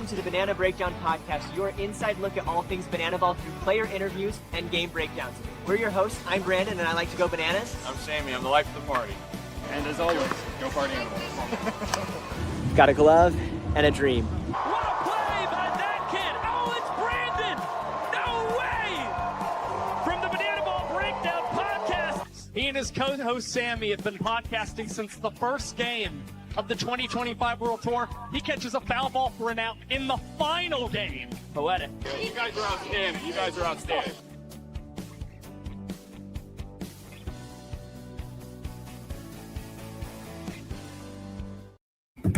to the Banana Breakdown Podcast, your inside look at all things banana ball through player interviews and game breakdowns. We're your hosts. I'm Brandon, and I like to go bananas. I'm Sammy. I'm the life of the party. And as always, go party animals. Got a glove and a dream. What a play by that kid! Oh, it's Brandon! No way! From the Banana Ball Breakdown Podcast. He and his co-host Sammy have been podcasting since the first game of the 2025 World Tour. He catches a foul ball for an out in the final game. Poetic. You guys are outstanding. You guys are outstanding.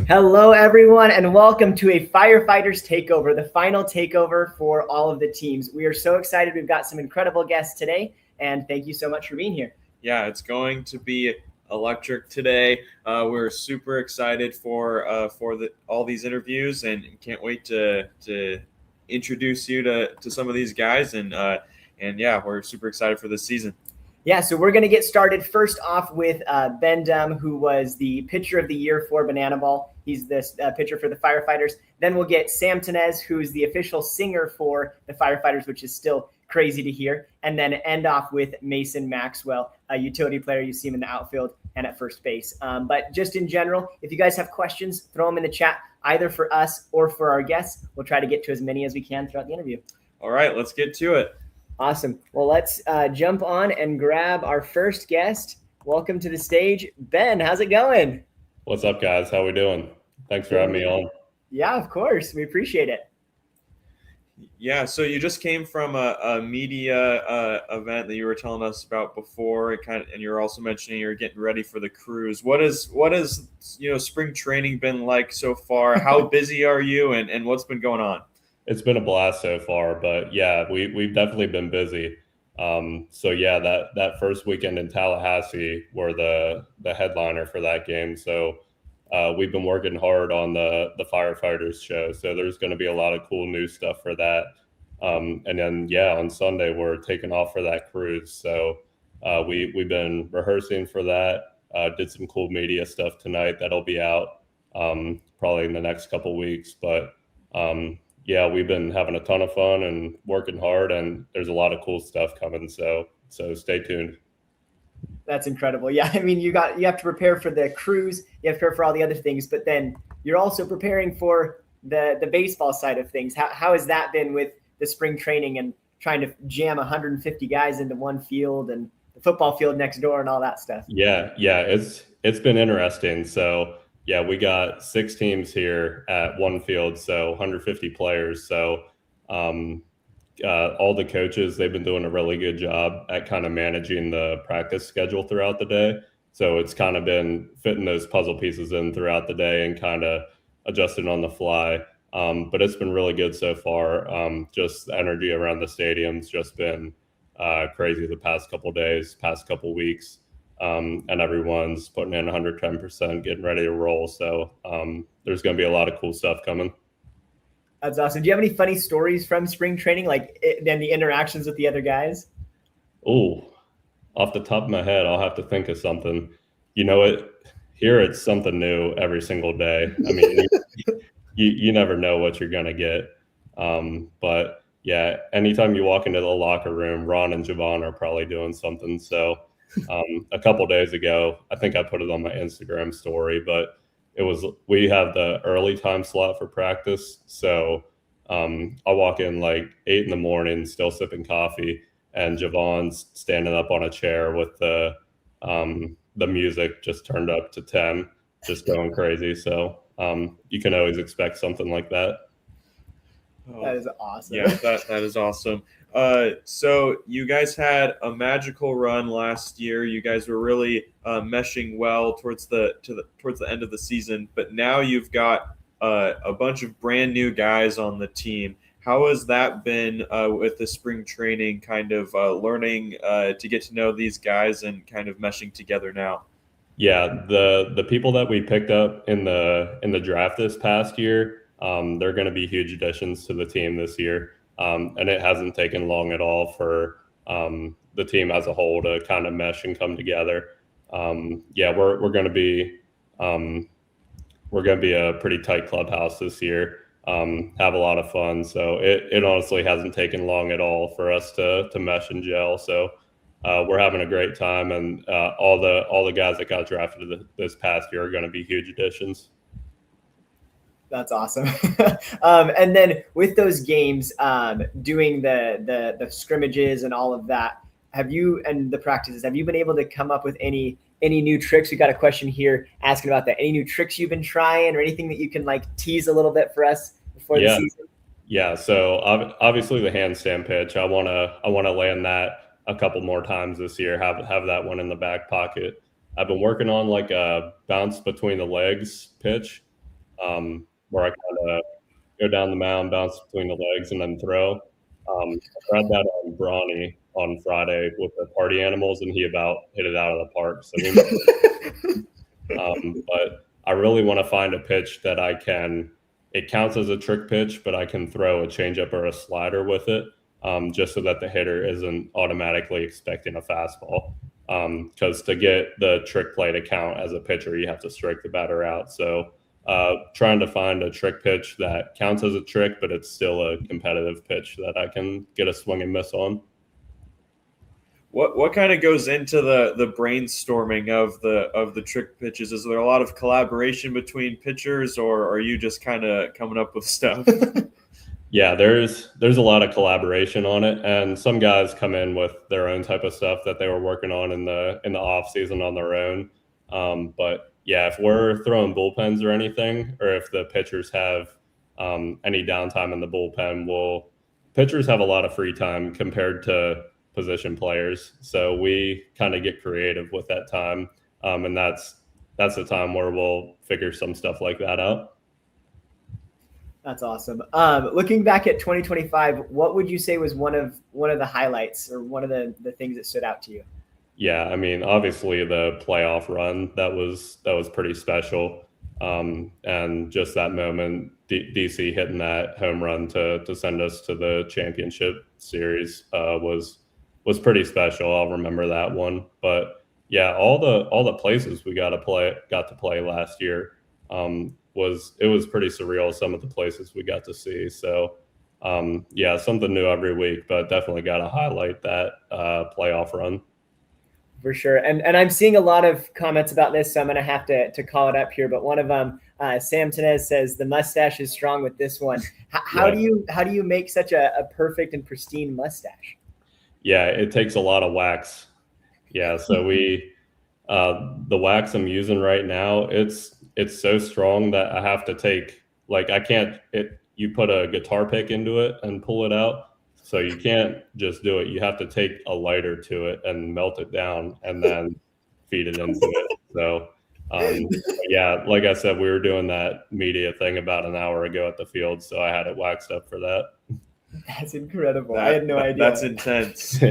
Hello, everyone, and welcome to a Firefighters Takeover, the final takeover for all of the teams. We are so excited. We've got some incredible guests today, and thank you so much for being here. Yeah, it's going to be electric today. We're super excited for all these interviews, and can't wait to introduce you to some of these guys. And yeah, we're super excited for this season. Yeah, so we're going to get started first off with Ben Dunn, who was the pitcher of the year for Banana Ball. He's this pitcher for the Firefighters. Then we'll get Sam Tinnesz, who's the official singer for the Firefighters, which is still crazy to hear. And then end off with Maxwell, a utility player. You see him in the outfield and at first base. But just in general, if you guys have questions, throw them in the chat, either for us or for our guests. We'll try to get to as many as we can throughout the interview. All right, let's get to it. Awesome. Well, let's jump on and grab our first guest. Welcome to the stage, Ben. How's it going? What's up, guys? How we doing? Thanks for having me on. Yeah, of course. We appreciate it. Yeah, so you just came from a media event that you were telling us about before, and you're also mentioning you're getting ready for the cruise. What is spring training been like so far? How busy are you, and what's been going on? It's been a blast so far, but yeah, we've definitely been busy. So yeah, that first weekend in Tallahassee were the headliner for that game. So we've been working hard on the Firefighters show. So there's going to be a lot of cool new stuff for that. And then yeah, on Sunday we're taking off for that cruise. So we've been rehearsing for that. Did some cool media stuff tonight that'll be out probably in the next couple weeks, but yeah, we've been having a ton of fun and working hard, and there's a lot of cool stuff coming. So stay tuned. That's incredible. Yeah, I mean, you have to prepare for the cruise, you have to prepare for all the other things, but then you're also preparing for the baseball side of things. How has that been with the spring training and trying to jam 150 guys into one field and the football field next door and all that stuff? Yeah, it's been interesting. So yeah, we got 6 teams here at one field, so 150 players. So all the coaches, they've been doing a really good job at kind of managing the practice schedule throughout the day. So it's kind of been fitting those puzzle pieces in throughout the day and kind of adjusting on the fly. But it's been really good so far. Just the energy around the stadium's just been crazy the past couple of days, past couple of weeks. And everyone's putting in 110%, getting ready to roll. So there's going to be a lot of cool stuff coming. That's awesome. Do you have any funny stories from spring training, then the interactions with the other guys? Oh, off the top of my head, I'll have to think of something. You know it. Here it's something new every single day. I mean, you never know what you're going to get. But yeah, anytime you walk into the locker room, Ron and Javon are probably doing something. So a couple days ago, I think I put it on my Instagram story, but we have the early time slot for practice. So I walk in like 8 a.m, still sipping coffee, and Javon's standing up on a chair with the music just turned up to 10, just going crazy. So you can always expect something like that. That is awesome. Yeah, that is awesome. So you guys had a magical run last year. You guys were really meshing well towards the end of the season. But now you've got a bunch of brand new guys on the team. How has that been with the spring training, kind of learning to get to know these guys and kind of meshing together now? Yeah, the people that we picked up in the draft this past year, they're going to be huge additions to the team this year. And it hasn't taken long at all for the team as a whole to kind of mesh and come together. Yeah, we're going to be a pretty tight clubhouse this year. have a lot of fun. So it honestly hasn't taken long at all for us to mesh and gel. So we're having a great time, and all the guys that got drafted this past year are going to be huge additions. That's awesome. And then with those games, doing the scrimmages and all of that, and the practices, have you been able to come up with any new tricks? We got a question here asking about that. Any new tricks you've been trying, or anything that you can like tease a little bit for us before the season? Yeah. So obviously the handstand pitch, I want to land that a couple more times this year. Have that one in the back pocket. I've been working on like a bounce between the legs pitch, where I kind of go down the mound, bounce between the legs, and then throw. I tried that on Brawny on Friday with the party animals, and he about hit it out of the park. So, but I really want to find a pitch that it counts as a trick pitch, but I can throw a changeup or a slider with it, just so that the hitter isn't automatically expecting a fastball. Because to get the trick play to count as a pitcher, you have to strike the batter out. So trying to find a trick pitch that counts as a trick, but it's still a competitive pitch that I can get a swing and miss on. What kind of goes into the brainstorming of the trick pitches? Is there a lot of collaboration between pitchers, or are you just kind of coming up with stuff? Yeah, there's a lot of collaboration on it, and some guys come in with their own type of stuff that they were working on in the off season on their own. But yeah, if we're throwing bullpens or anything, or if the pitchers have any downtime in the bullpen, pitchers have a lot of free time compared to position players. So we kind of get creative with that time. And that's the time where we'll figure some stuff like that out. That's awesome. Looking back at 2025, what would you say was one of the highlights, or one of the things that stood out to you? Yeah, I mean, obviously the playoff run, that was pretty special. And just that moment, DC hitting that home run to send us to the championship series was pretty special. I'll remember that one. But yeah, all the places we got to play last year was pretty surreal. Some of the places we got to see. So yeah, something new every week, but definitely got to highlight that playoff run. For sure. And I'm seeing a lot of comments about this, so I'm going to have to call it up here. But one of them, Sam Tinnesz, says the mustache is strong with this one. How do you make such a perfect and pristine mustache? Yeah, it takes a lot of wax. Yeah, so the wax I'm using right now, it's so strong that I have to take, like, you put a guitar pick into it and pull it out. So you can't just do it. You have to take a lighter to it and melt it down and then feed it into it. So yeah, like I said, we were doing that media thing about an hour ago at the field, so I had it waxed up for that. That's incredible. I had no idea. That's intense.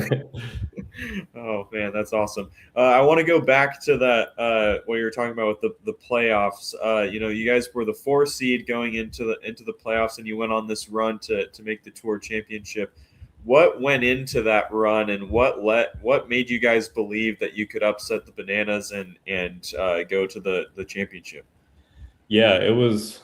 Oh man, that's awesome. I want to go back to that what you were talking about with the playoffs. You guys were the 4 seed going into the playoffs, and you went on this run to make the tour championship. What went into that run, and what made you guys believe that you could upset the Bananas and go to the championship? Yeah, it was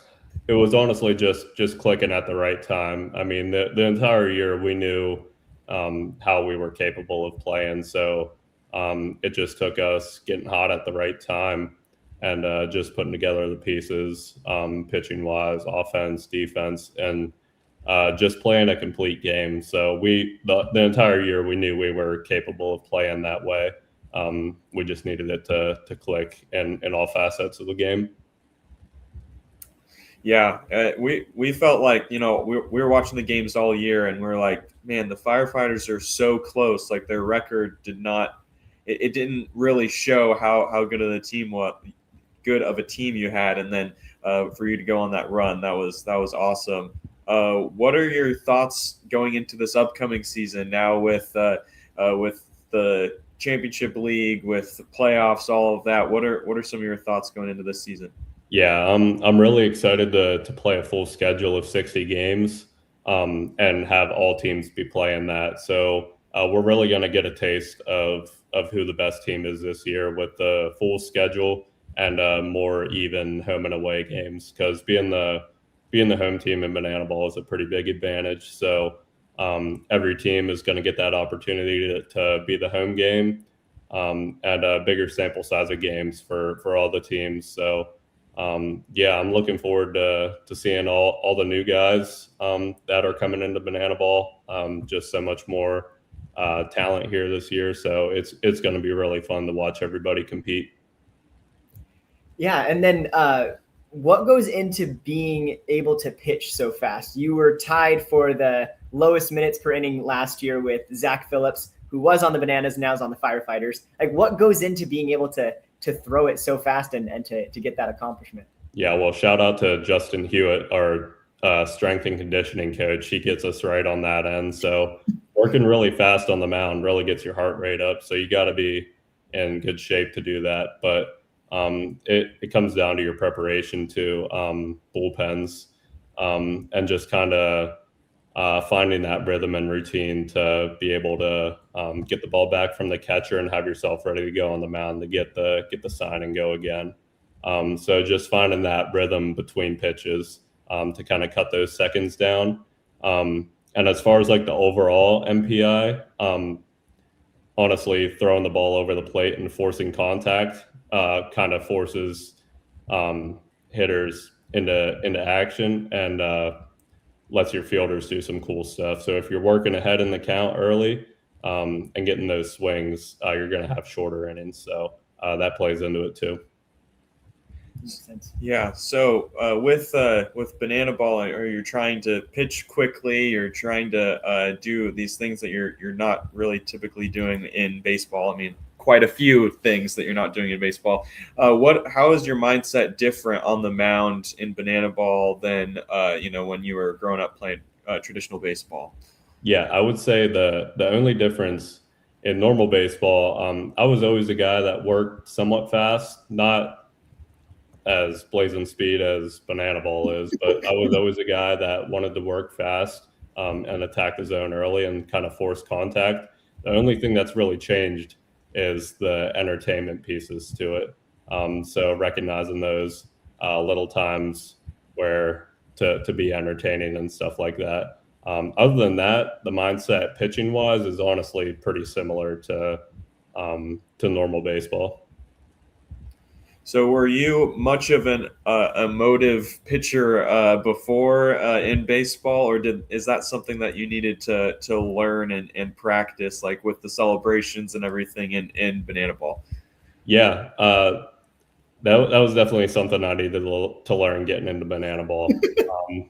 honestly just clicking at the right time. I mean, the entire year we knew how we were capable of playing. So it just took us getting hot at the right time and just putting together the pieces, pitching wise, offense, defense, and just playing a complete game. So the entire year we knew we were capable of playing that way. We just needed it to click in all facets of the game. Yeah, we felt like, we were watching the games all year, and we're like, man, the Firefighters are so close. Like, their record didn't really show how good of a team you had, and then for you to go on that run, that was awesome. What are your thoughts going into this upcoming season now with the championship league, with the playoffs, all of that? What are some of your thoughts going into this season? Yeah, I'm really excited to play a full schedule of 60 games and have all teams be playing that. So we're really going to get a taste of who the best team is this year with the full schedule and more even home and away games, because being the being the home team in Banana Ball is a pretty big advantage. So every team is going to get that opportunity to be the home game, and a bigger sample size of games for all the teams. So yeah, I'm looking forward to seeing all the new guys that are coming into Banana Ball. Just so much more talent here this year. So it's going to be really fun to watch everybody compete. Yeah, and then what goes into being able to pitch so fast? You were tied for the lowest minutes per inning last year with Zach Phillips, who was on the Bananas, now is on the Firefighters. Like, what goes into being able to throw it so fast and to get that accomplishment? Yeah, well, shout out to Justin Hewitt, our strength and conditioning coach. He gets us right on that end. So working really fast on the mound really gets your heart rate up. So you got to be in good shape to do that. But it comes down to your preparation to bullpens, and just kind of finding that rhythm and routine to be able to get the ball back from the catcher and have yourself ready to go on the mound to get the sign and go again. So just finding that rhythm between pitches to kind of cut those seconds down. And as far as like the overall MPI, honestly, throwing the ball over the plate and forcing contact kind of forces hitters into action and lets your fielders do some cool stuff. So if you're working ahead in the count early and getting those swings, you're going to have shorter innings. So that plays into it too. Makes sense. Yeah. So with Banana Ball, are you trying to pitch quickly? You're trying to do these things that you're not really typically doing in baseball. I mean, quite a few things that you're not doing in baseball. How is your mindset different on the mound in Banana Ball than when you were growing up playing traditional baseball? Yeah, I would say the only difference in normal baseball, I was always a guy that worked somewhat fast, not as blazing speed as Banana Ball is, but I was always a guy that wanted to work fast and attack the zone early and kind of force contact. The only thing that's really changed is the entertainment pieces to it. So recognizing those little times where to be entertaining and stuff like that. Other than that, the mindset pitching wise is honestly pretty similar to normal baseball. So were you much of an emotive pitcher before in baseball, or is that something that you needed to learn and practice, like with the celebrations and everything in Banana Ball? Yeah, that was definitely something I needed to learn getting into Banana Ball.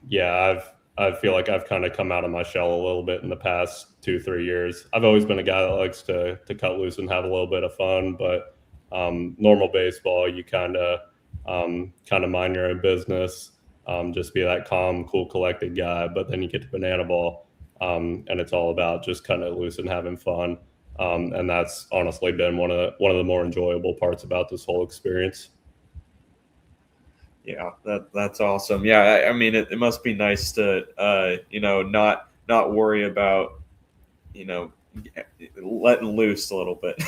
Yeah, I feel like I've kind of come out of my shell a little bit in the past 2-3 years. I've always been a guy that likes to cut loose and have a little bit of fun, but normal baseball, you kind of mind your own business, just be that calm, cool, collected guy. But then you get to Banana Ball, and it's all about just kind of loose and having fun. And that's honestly been one of the more enjoyable parts about this whole experience. Yeah, that's awesome. Yeah, I mean, it must be nice to not worry about letting loose a little bit.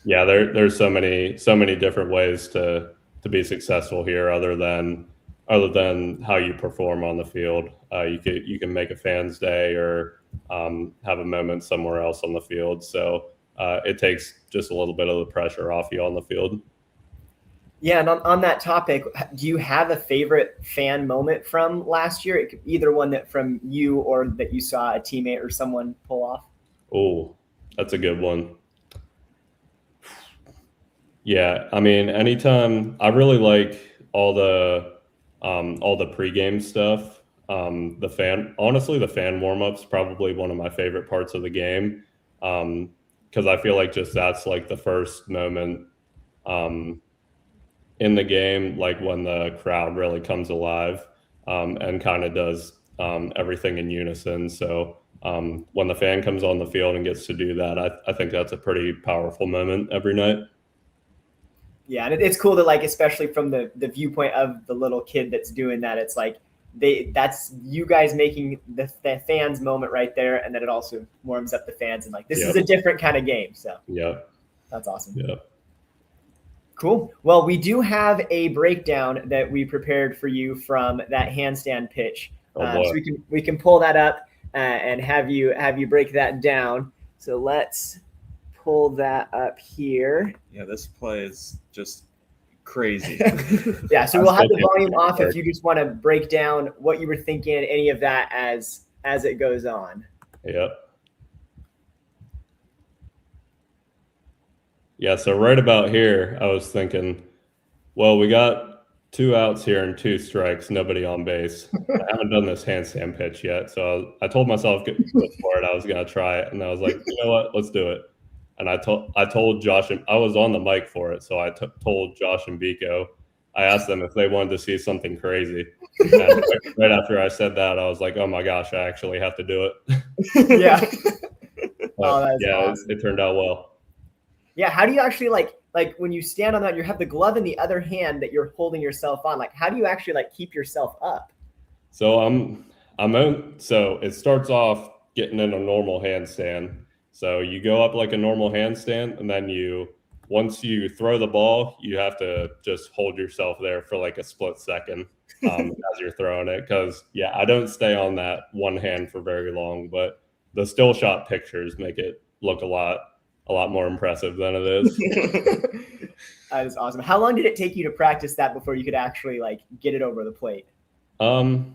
Yeah, there's so many different ways to be successful here, other than how you perform on the field. You can make a fan's day or have a moment somewhere else on the field. So it takes just a little bit of the pressure off you on the field. Yeah, and on that topic, do you have a favorite fan moment from last year? It could be either one that from you or that you saw a teammate or someone pull off. Oh, that's a good one. Yeah, I mean, anytime I really like all the pregame stuff. The fan warm-ups probably one of my favorite parts of the game, because I feel like just that's like the first moment in the game, like when the crowd really comes alive and kind of does everything in unison. So when the fan comes on the field and gets to do that, I think that's a pretty powerful moment every night. Yeah, and it's cool that, like, especially from the viewpoint of the little kid that's doing that, it's like that's you guys making the fans moment right there, and then it also warms up the fans, and like this is a different kind of game. So yeah, that's awesome. Yeah. Cool. Well, we do have a breakdown that we prepared for you from that handstand pitch. So we can pull that up and have you break that down. So let's pull that up here. Yeah, this play is just crazy. Yeah, so we'll have the volume off if you just want to break down what you were thinking, any of that as it goes on. Yep. Yeah, so right about here, I was thinking, well, we got 2 outs here and 2 strikes, nobody on base. I haven't done this handstand pitch yet, so I told myself for it, I was going to try it, and I was like, you know what, let's do it. And I told Josh, and I was on the mic for it, so I told Josh and Biko, I asked them if they wanted to see something crazy. And right after I said that, I was like, oh my gosh, I actually have to do it. Yeah. That's awesome. It turned out well. Yeah, how do you actually like when you stand on that, you have the glove in the other hand that you're holding yourself on. Like, how do you actually keep yourself up? So so it starts off getting in a normal handstand. So you go up like a normal handstand, and then once you throw the ball, you have to just hold yourself there for like a split second as you're throwing it. Because I don't stay on that one hand for very long, but the still shot pictures make it look a lot more impressive than it is. That is awesome. How long did it take you to practice that before you could actually get it over the plate? I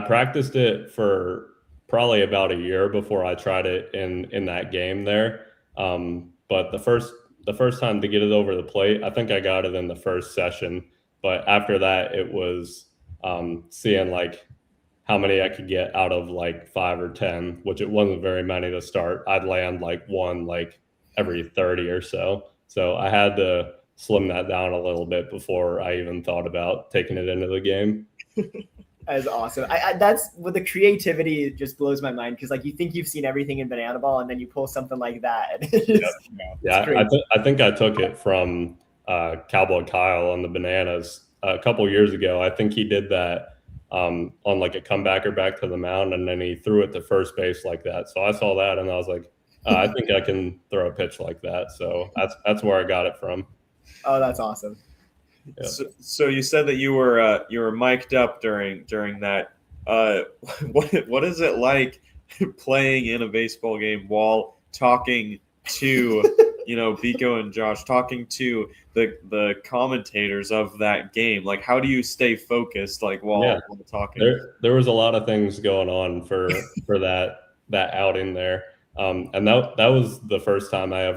practiced it for probably about a year before I tried it in that game there. But the first time to get it over the plate, I think I got it in the first session. But after that, it was seeing how many I could get out of 5 or 10, which it wasn't very many to start. I'd land one every 30 or so. So I had to slim that down a little bit before I even thought about taking it into the game. That is awesome. That's with the creativity, it just blows my mind because you think you've seen everything in banana ball and then you pull something like that. I think I took it from Cowboy Kyle on the bananas a couple years ago. I think he did that on a comebacker back to the mound, and then he threw it to first base like that. So I saw that and I was like, I think I can throw a pitch like that. So that's where I got it from. Oh, that's awesome. Yeah. So you said that you were mic'd up during that. What is it like playing in a baseball game while talking to Biko and Josh, talking to the commentators of that game? How do you stay focused while talking? There was a lot of things going on for that outing there, and that was the first time I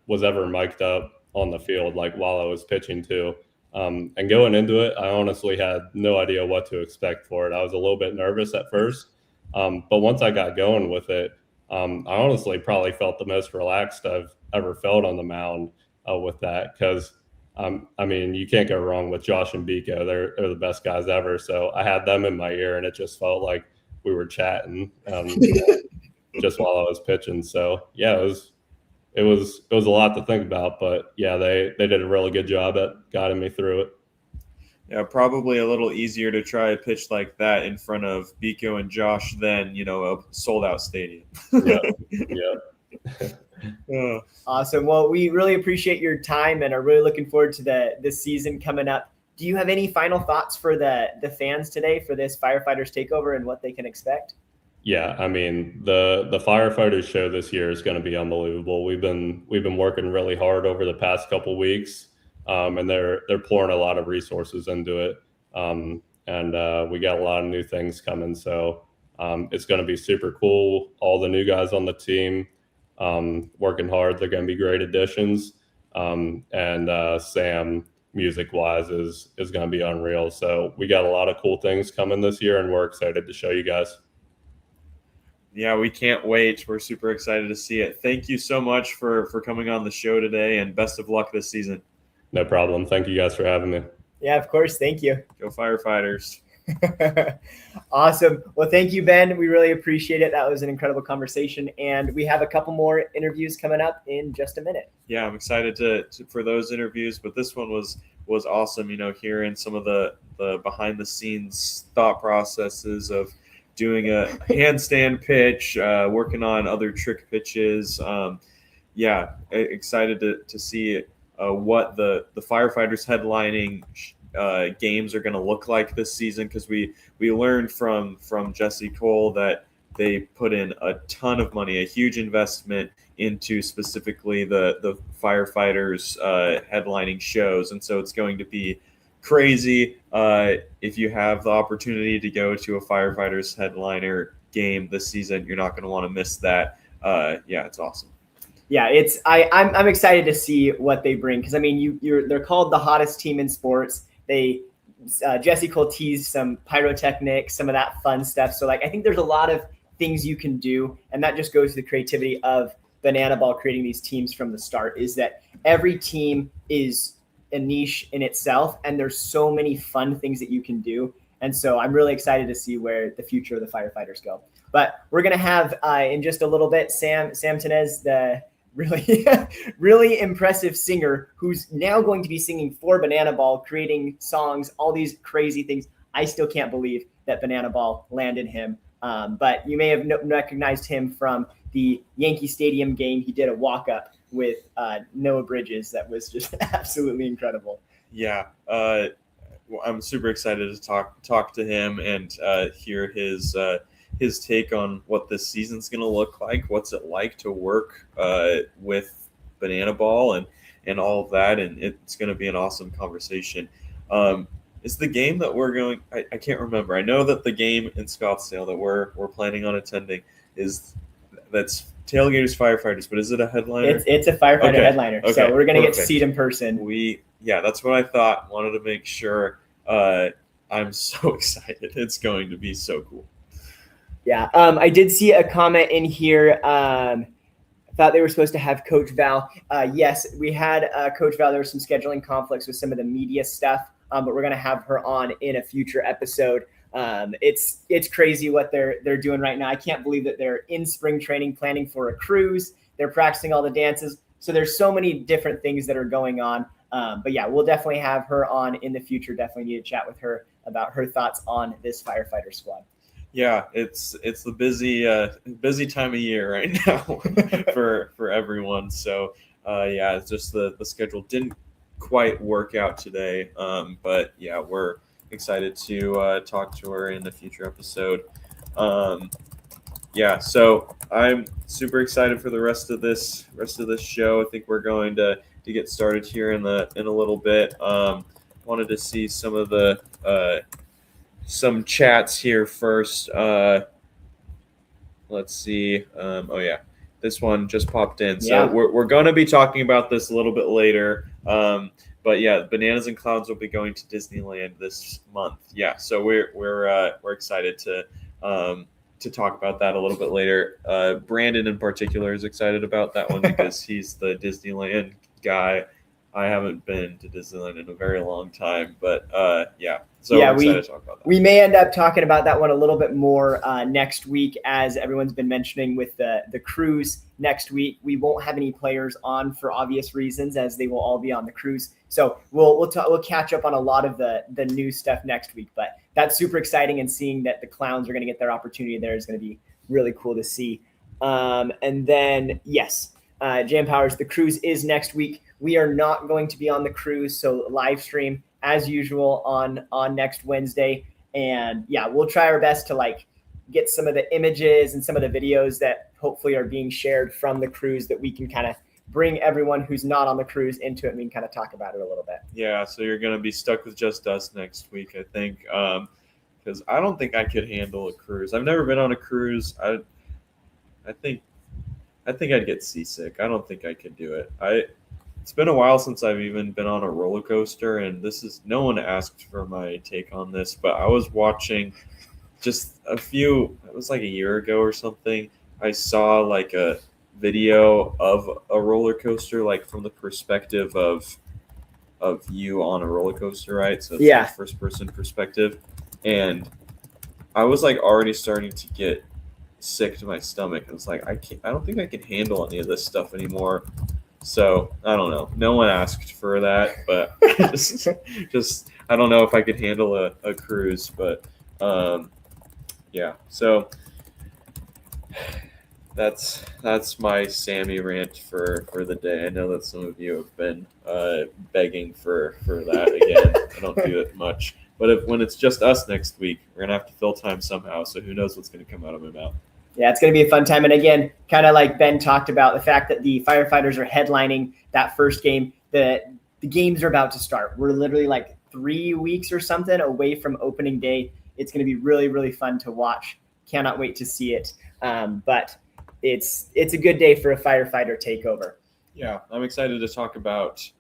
was ever mic'd up on the field while I was pitching too. And going into it, I honestly had no idea what to expect for it. I was a little bit nervous at first, but once I got going with it, I honestly probably felt the most relaxed I've ever felt on the mound with that. Because, you can't go wrong with Josh and Biko. They're the best guys ever. So I had them in my ear, and it just felt like we were chatting just while I was pitching. So, it was a lot to think about, but they did a really good job at guiding me through it. Yeah, probably a little easier to try a pitch like that in front of Biko and Josh than a sold out stadium. Yeah. Awesome. Well, we really appreciate your time and are really looking forward to this season coming up. Do you have any final thoughts for the fans today for this Firefighters Takeover and what they can expect? Yeah, the Firefighters show this year is going to be unbelievable. We've been working really hard over the past couple weeks, and they're pouring a lot of resources into it, and we got a lot of new things coming. So it's going to be super cool. All the new guys on the team working hard. They're going to be great additions, and Sam, music-wise, is going to be unreal. So we got a lot of cool things coming this year, and we're excited to show you guys. Yeah, we can't wait. We're super excited to see it. Thank you so much for coming on the show today, and best of luck this season. No problem. Thank you guys for having me. Yeah, of course. Thank you. Go Firefighters. Awesome. Well, thank you, Ben. We really appreciate it. That was an incredible conversation, and we have a couple more interviews coming up in just a minute. Yeah, I'm excited for those interviews, but this one was awesome, hearing some of the behind-the-scenes thought processes of doing a handstand pitch, working on other trick pitches. Excited to see what the Firefighters headlining games are going to look like this season, because we learned from Jesse Cole that they put in a ton of money, a huge investment into specifically the Firefighters headlining shows, and so it's going to be crazy. If you have the opportunity to go to a Firefighters headliner game this season, you're not going to want to miss that. It's awesome. Yeah, I'm excited to see what they bring, because I mean they're called the hottest team in sports. Jesse Cole teased some pyrotechnics, some of that fun stuff. So like I think there's a lot of things you can do, and that just goes to the creativity of Banana Ball creating these teams from the start, is that every team is a niche in itself, and there's so many fun things that you can do. And so I'm really excited to see where the future of the Firefighters go. But we're going to have in just a little bit Sam Tinnesz, the really impressive singer, who's now going to be singing for Banana Ball, creating songs, all these crazy things. I still can't believe that Banana Ball landed him. But you may have recognized him from the Yankee Stadium game. He did a walk-up with Noah Bridges that was just absolutely incredible. Yeah, I'm super excited to talk to him and hear his take on what this season's going to look like. What's it like to work with Banana Ball and all of that, and it's going to be an awesome conversation. Is the game that we're going? I can't remember. I know that the game in Scottsdale that we're planning on attending that's Tailgaters Firefighters, but is it a headliner? It's a Firefighter headliner, okay, so we're going to get to perfect. see it in person. That's what I thought. Wanted to make sure. I'm so excited. It's going to be so cool. Yeah, I did see a comment in here. Thought they were supposed to have Coach Val. Yes, we had Coach Val. There were some scheduling conflicts with some of the media stuff, but we're going to have her on in a future episode. It's crazy what they're doing right now. I can't believe that they're in spring training planning for a cruise. They're practicing all the dances. So there's so many different things that are going on. But yeah, we'll definitely have her on in the future. Definitely need to chat with her about her thoughts on this firefighter squad. Yeah, it's the busy time of year right now for everyone. So it's just the schedule didn't quite work out today. But yeah, we're excited to talk to her in the future episode. So I'm super excited for the rest of this show. I think we're going to get started here in a little bit. Wanted to see some of the some chats here first. Let's see. This one just popped in. So we're going to be talking about this a little bit later. But yeah, Bananas and Clouds will be going to Disneyland this month. Yeah, so we're excited to talk about that a little bit later. Brandon in particular is excited about that one because he's the Disneyland guy. I haven't been to Disneyland in a very long time, but we're excited to talk about that. We may end up talking about that one a little bit more next week, as everyone's been mentioning with the cruise next week. We won't have any players on for obvious reasons, as they will all be on the cruise. So we'll catch up on a lot of the new stuff next week. But that's super exciting, and seeing that the Clowns are going to get their opportunity there is going to be really cool to see. And then Jam Powers, the cruise is next week. We are not going to be on the cruise, so live stream as usual on next Wednesday. And we'll try our best to get some of the images and some of the videos that hopefully are being shared from the cruise, that we can kind of bring everyone who's not on the cruise into it, and we can kind of talk about it a little bit. Yeah, so you're going to be stuck with just us next week, I think, because I don't think I could handle a cruise. I've never been on a cruise. I think I'd get seasick. I don't think I could do it. It's been a while since I've even been on a roller coaster, and no one asked for my take on this, but I was watching just it was like a year ago or something. I saw a video of a roller coaster, from the perspective of you on a roller coaster, right? So it's first person perspective. And I was already starting to get sick to my stomach. I was I don't think I can handle any of this stuff anymore. So I don't know. No one asked for that, but just I don't know if I could handle a cruise. But So That's my Sammy rant for the day. I know that some of you have been begging for that again. I don't do it much, but when it's just us next week, we're gonna have to fill time somehow. So who knows what's gonna come out of my mouth? Yeah, it's going to be a fun time. And again, kind of like Ben talked about, the fact that the Firefighters are headlining that first game. The games are about to start. We're literally like 3 weeks or something away from opening day. It's going to be really, really fun to watch. Cannot wait to see it. But it's a good day for a Firefighter Takeover. Yeah, I'm excited to talk about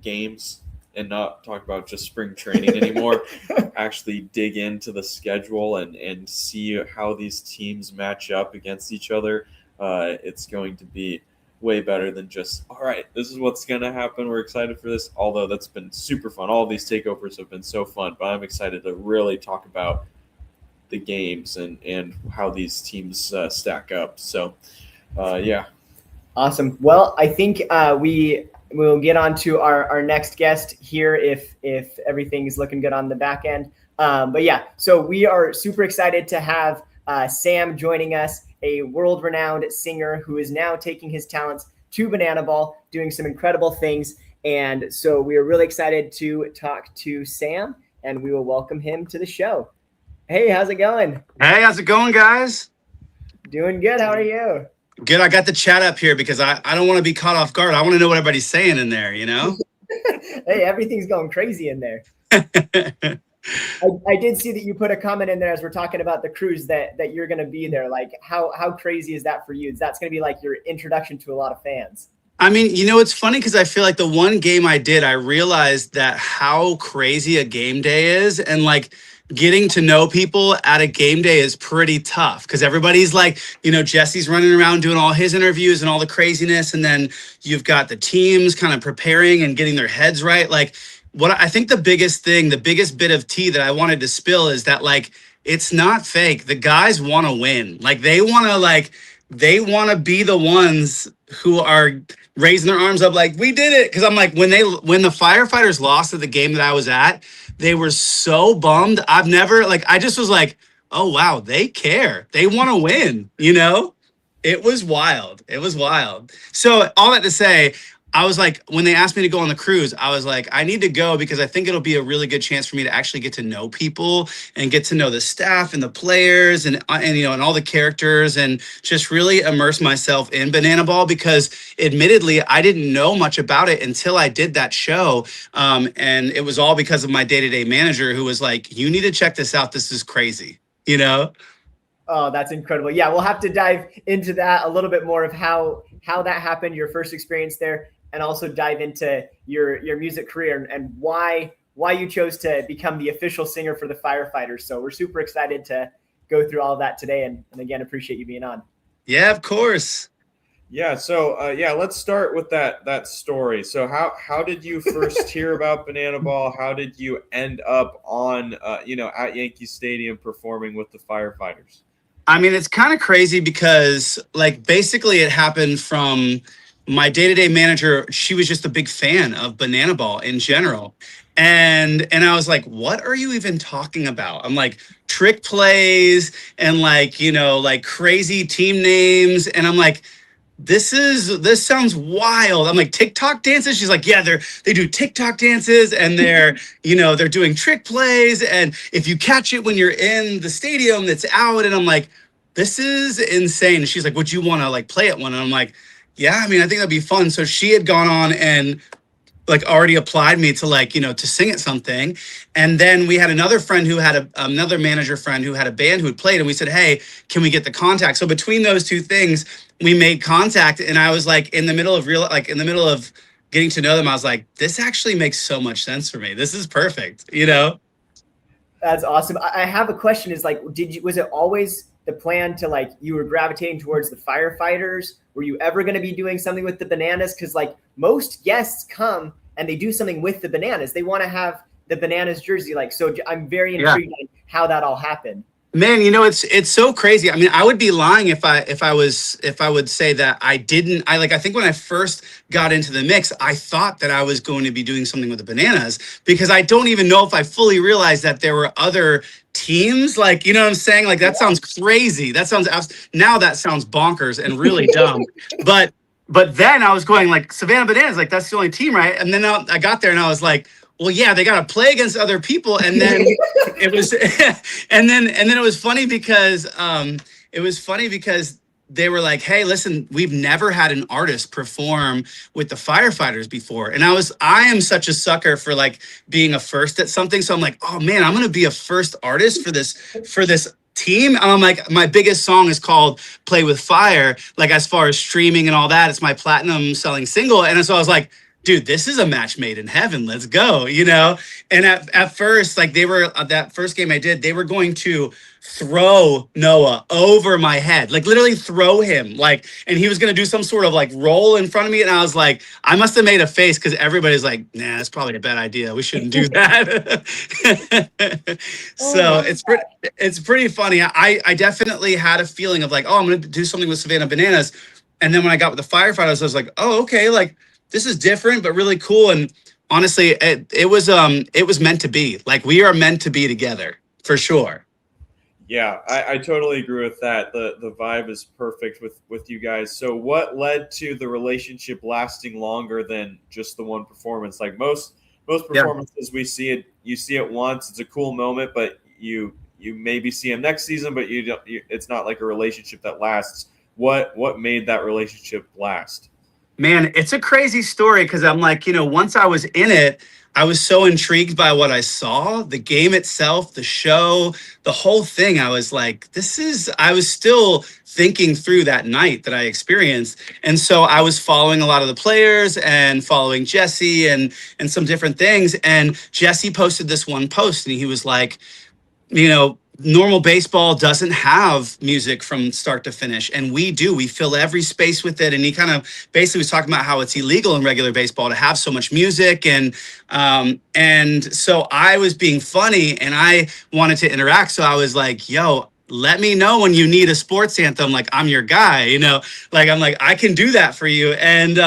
games and not talk about just spring training anymore. Actually dig into the schedule and see how these teams match up against each other. It's going to be way better than just, all right, this is what's going to happen. We're excited for this, although that's been super fun. All of these takeovers have been so fun, but I'm excited to really talk about the games and how these teams stack up. So, yeah. Awesome. Well, I think we'll get on to our next guest here if everything is looking good on the back end. But yeah, so we are super excited to have Sam joining us, a world-renowned singer who is now taking his talents to Banana Ball, doing some incredible things. And so we are really excited to talk to Sam, and we will welcome him to the show. Hey, how's it going? Hey, how's it going, guys? Doing good. How are you? Good. I got the chat up here because I don't want to be caught off guard. I want to know what everybody's saying in there, you know? Hey, everything's going crazy in there. I did see that you put a comment in there as we're talking about the cruise that you're going to be there. Like, how crazy is that for you? That's going to be like your introduction to a lot of fans. I mean, you know, it's funny because I feel like the one game I did, I realized that how crazy a game day is. And like, getting to know people at a game day is pretty tough because everybody's like, you know, Jesse's running around doing all his interviews and all the craziness. And then you've got the teams kind of preparing and getting their heads right. Like, what I think the biggest bit of tea that I wanted to spill is that, like, it's not fake. The guys want to win. Like, they want to be the ones who are raising their arms up like, we did it. Because I'm like, when the Firefighters lost at the game that I was at, they were so bummed. I just was like, oh, wow, they care. They want to win, you know? It was wild. So all that to say, I was like, when they asked me to go on the cruise, I was like, I need to go because I think it'll be a really good chance for me to actually get to know people and get to know the staff and the players and you know, and all the characters and just really immerse myself in Banana Ball because admittedly, I didn't know much about it until I did that show. And it was all because of my day-to-day manager who was like, you need to check this out. This is crazy, you know? Oh, that's incredible. Yeah, we'll have to dive into that a little bit more of how that happened, your first experience there, and also dive into your music career and why you chose to become the official singer for the Firefighters. So we're super excited to go through all of that today. And again, appreciate you being on. Yeah, of course. Yeah. So let's start with that story. So how did you first hear about Banana Ball? How did you end up on at Yankee Stadium performing with the Firefighters? I mean, it's kind of crazy because like basically it happened from my day-to-day manager. She was just a big fan of Banana Ball in general. And I was like, what are you even talking about? I'm like, trick plays and like, you know, like crazy team names. And I'm like, this sounds wild. I'm like, TikTok dances? She's like, yeah, they do TikTok dances and they're doing trick plays. And if you catch it when you're in the stadium, that's out. And I'm like, this is insane. And she's like, would you want to like play at one? And I'm like, yeah, I mean, I think that'd be fun. So she had gone on and like already applied me to like, you know, to sing at something. And then we had another friend who had another manager friend who had a band who had played. And we said, hey, can we get the contact? So between those two things, we made contact. And I was like in the middle of getting to know them, I was like, this actually makes so much sense for me. This is perfect, you know? That's awesome. I have a question is like, was it always the plan to like, you were gravitating towards the Firefighters? Were you ever going to be doing something with the Bananas? Because like most guests come and they do something with the Bananas. They want to have the Bananas jersey. Like, so I'm very intrigued on how that all happened. Man, you know, it's so crazy. I mean, I would be lying if I would say that I didn't. I think when I first got into the mix, I thought that I was going to be doing something with the Bananas because I don't even know if I fully realized that there were other teams? Like, you know what I'm saying? Like, that sounds crazy. That sounds now that sounds bonkers and really dumb. But then I was going like Savannah Bananas, like that's the only team, right? And then I got there and I was like, well, yeah, they got to play against other people. And then it was, and then it was funny because they were like, hey, listen, we've never had an artist perform with the Firefighters before. And I am such a sucker for like being a first at something. So I'm like, oh man, I'm going to be a first artist for this team. I'm like, my biggest song is called Play with Fire. Like as far as streaming and all that, it's my platinum selling single. And so I was like, dude, this is a match made in heaven. Let's go, you know? And at first, like they were, that first game I did, they were going to throw Noah over my head, like literally throw him, like, and he was going to do some sort of like roll in front of me. And I was like, I must have made a face because everybody's like, nah, that's probably a bad idea. We shouldn't do that. So it's pretty funny. I definitely had a feeling of like, oh, I'm going to do something with Savannah Bananas. And then when I got with the Firefighters, I was like, oh, okay, like this is different, but really cool. And honestly, it was meant to be. Like we are meant to be together for sure. Yeah, I totally agree with that. The vibe is perfect with you guys. So what led to the relationship lasting longer than just the one performance? Like most performances, we see it. You see it once. It's a cool moment, but you maybe see him next season, but it's not like a relationship that lasts. What made that relationship last? Man, it's a crazy story because I'm like, you know, once I was in it, I was so intrigued by what I saw, the game itself, the show, the whole thing. I was like, I was still thinking through that night that I experienced. And so I was following a lot of the players and following Jesse and some different things. And Jesse posted this one post and he was like, you know, normal baseball doesn't have music from start to finish, and we do. We fill every space with it. And he kind of basically was talking about how it's illegal in regular baseball to have so much music. And so I was being funny and I wanted to interact. So I was like, yo, let me know when you need a sports anthem. Like I'm your guy, you know, like I'm like, I can do that for you. And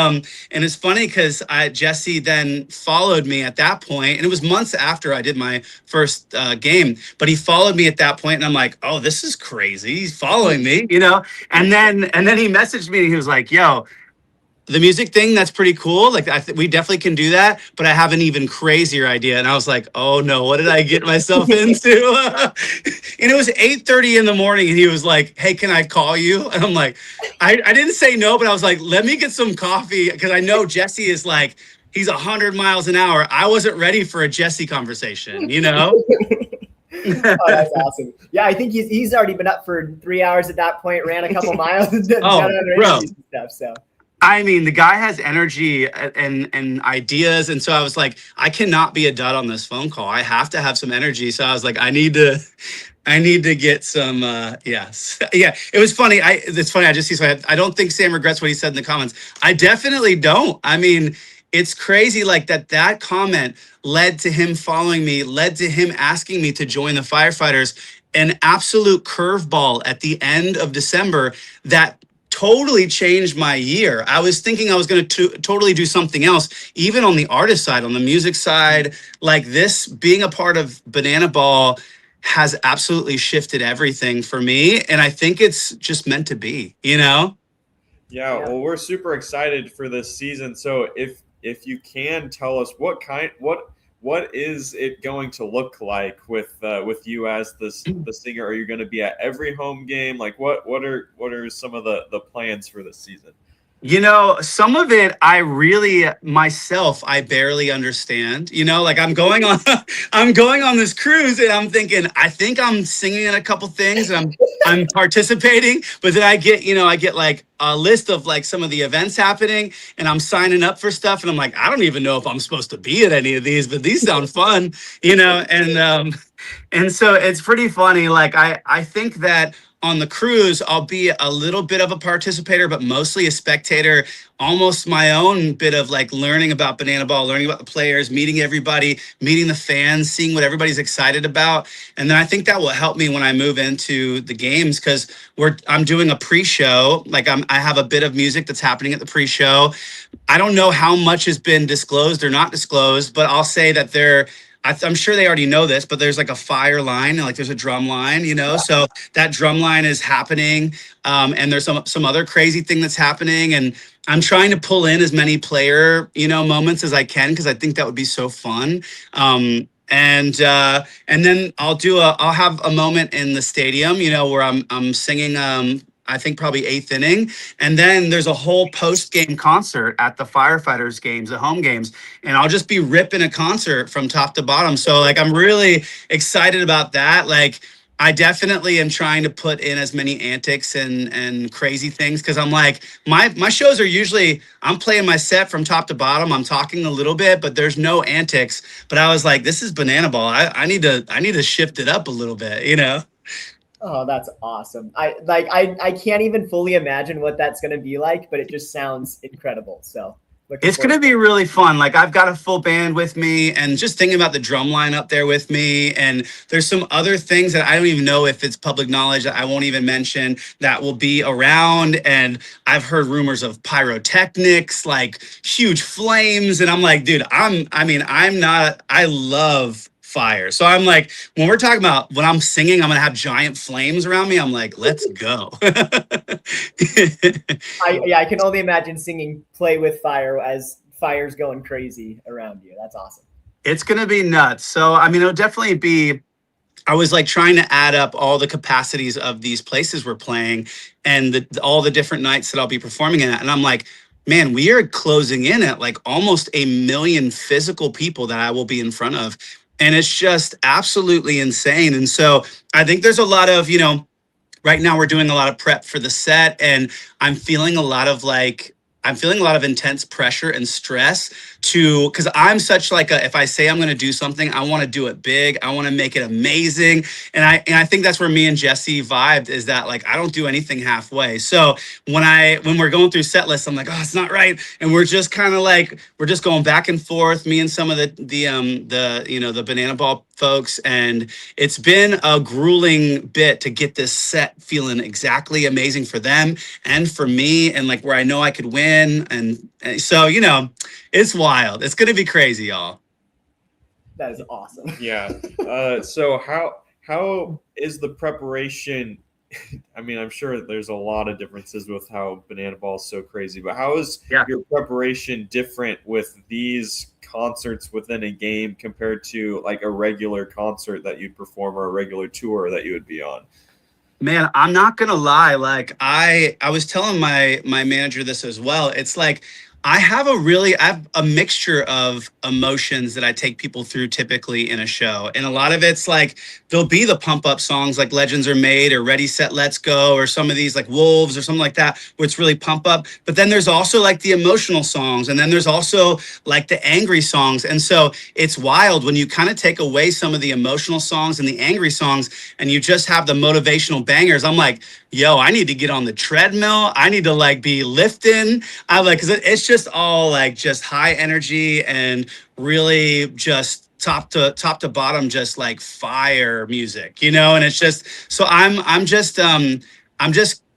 it's funny because Jesse then followed me at that point, and it was months after I did my first game, but he followed me at that point, and I'm like, oh, this is crazy. He's following me, you know? And then he messaged me and he was like, yo, the music thing, that's pretty cool. Like we definitely can do that, but I have an even crazier idea. And I was like, oh no, what did I get myself into? And it was 8:30 in the morning and he was like, hey, can I call you? And I'm like, I didn't say no, but I was like, let me get some coffee. Cause I know Jesse is like, he's 100 miles an hour. I wasn't ready for a Jesse conversation, you know? Oh, that's awesome. Yeah, I think he's already been up for 3 hours at that point, ran a couple miles and done other bro. and stuff. So I mean, the guy has energy and ideas. And so I was like, I cannot be a dud on this phone call. I have to have some energy. So I was like, I need to get some, yes. Yeah, it was funny. It's funny. I just see, so I don't think Sam regrets what he said in the comments. I definitely don't. I mean, it's crazy like that comment led to him following me, led to him asking me to join the Firefighters, an absolute curveball at the end of December that totally changed my year. I was thinking I was going to totally do something else, even on the artist side, on the music side. Like this, being a part of Banana Ball has absolutely shifted everything for me. And I think it's just meant to be, you know? Yeah, well, we're super excited for this season. So if you can tell us what is it going to look like with you as the singer? Are you going to be at every home game? Like what are some of the plans for this season? You know, some of it I really myself I barely understand. You know, like I'm going on this cruise and I'm thinking I think I'm singing in a couple things and I'm participating, but then I get like a list of like some of the events happening and I'm signing up for stuff and I'm like, I don't even know if I'm supposed to be at any of these, but these sound fun, you know, and so it's pretty funny. Like I think that on the cruise, I'll be a little bit of a participator, but mostly a spectator, almost my own bit of like learning about Banana Ball, learning about the players, meeting everybody, meeting the fans, seeing what everybody's excited about. And then I think that will help me when I move into the games because I'm doing a pre-show. Like I have a bit of music that's happening at the pre-show. I don't know how much has been disclosed or not disclosed, but I'll say that I'm sure they already know this, but there's like a fire line, like there's a drum line, so that drum line is happening. And there's some other crazy thing that's happening. And I'm trying to pull in as many player, moments as I can, because I think that would be so fun. And then I'll have a moment in the stadium, where I'm singing, I think probably 8th inning. And then there's a whole post-game concert at the Firefighters games, the home games. And I'll just be ripping a concert from top to bottom. So like, I'm really excited about that. Like, I definitely am trying to put in as many antics and crazy things. Cause I'm like, my shows are usually, I'm playing my set from top to bottom. I'm talking a little bit, but there's no antics. But I was like, this is Banana Ball. I need to shift it up a little bit, Oh, that's awesome. I can't even fully imagine what that's going to be like, but it just sounds incredible. So it's going to be really fun. Like, I've got a full band with me, and just thinking about the drum line up there with me. And there's some other things that I don't even know if it's public knowledge that I won't even mention that will be around. And I've heard rumors of pyrotechnics, like huge flames. And I'm like, dude, I love fire. So I'm like, when we're talking about when I'm singing, I'm going to have giant flames around me. I'm like, let's go. I can only imagine singing Play with Fire as fire's going crazy around you. That's awesome. It's going to be nuts. So, it'll definitely be, I was like trying to add up all the capacities of these places we're playing and all the different nights that I'll be performing at. And I'm like, man, we are closing in at like almost 1 million physical people that I will be in front of. And it's just absolutely insane. And so I think there's a lot of, right now we're doing a lot of prep for the set, and I'm feeling a lot of intense pressure and stress because I'm such like if I say I'm going to do something, I want to do it big. I want to make it amazing. And I think that's where me and Jesse vibed, is that like, I don't do anything halfway. So when we're going through set lists, I'm like, oh, it's not right. And we're just kind of like, we're just going back and forth, me and some of the Banana Ball folks. And it's been a grueling bit to get this set feeling exactly amazing for them and for me, and like where I know I could win. And so, it's wild. It's going to be crazy, y'all. That is awesome. Yeah. So how is the preparation? I'm sure there's a lot of differences with how Banana Ball is so crazy, but how is your preparation different with these concerts within a game compared to like a regular concert that you'd perform or a regular tour that you would be on? Man, I'm not going to lie. Like I was telling my manager this as well. It's like, I have a mixture of emotions that I take people through typically in a show. And a lot of it's like, there'll be the pump up songs like Legends Are Made or Ready, Set, Let's Go, or some of these like Wolves or something like that, where it's really pump up. But then there's also like the emotional songs. And then there's also like the angry songs. And so it's wild when you kind of take away some of the emotional songs and the angry songs, and you just have the motivational bangers. I'm like, yo, I need to get on the treadmill. I need to like be lifting. Cause it's just all like just high energy and really just top to bottom, just like fire music, and it's just, so I'm just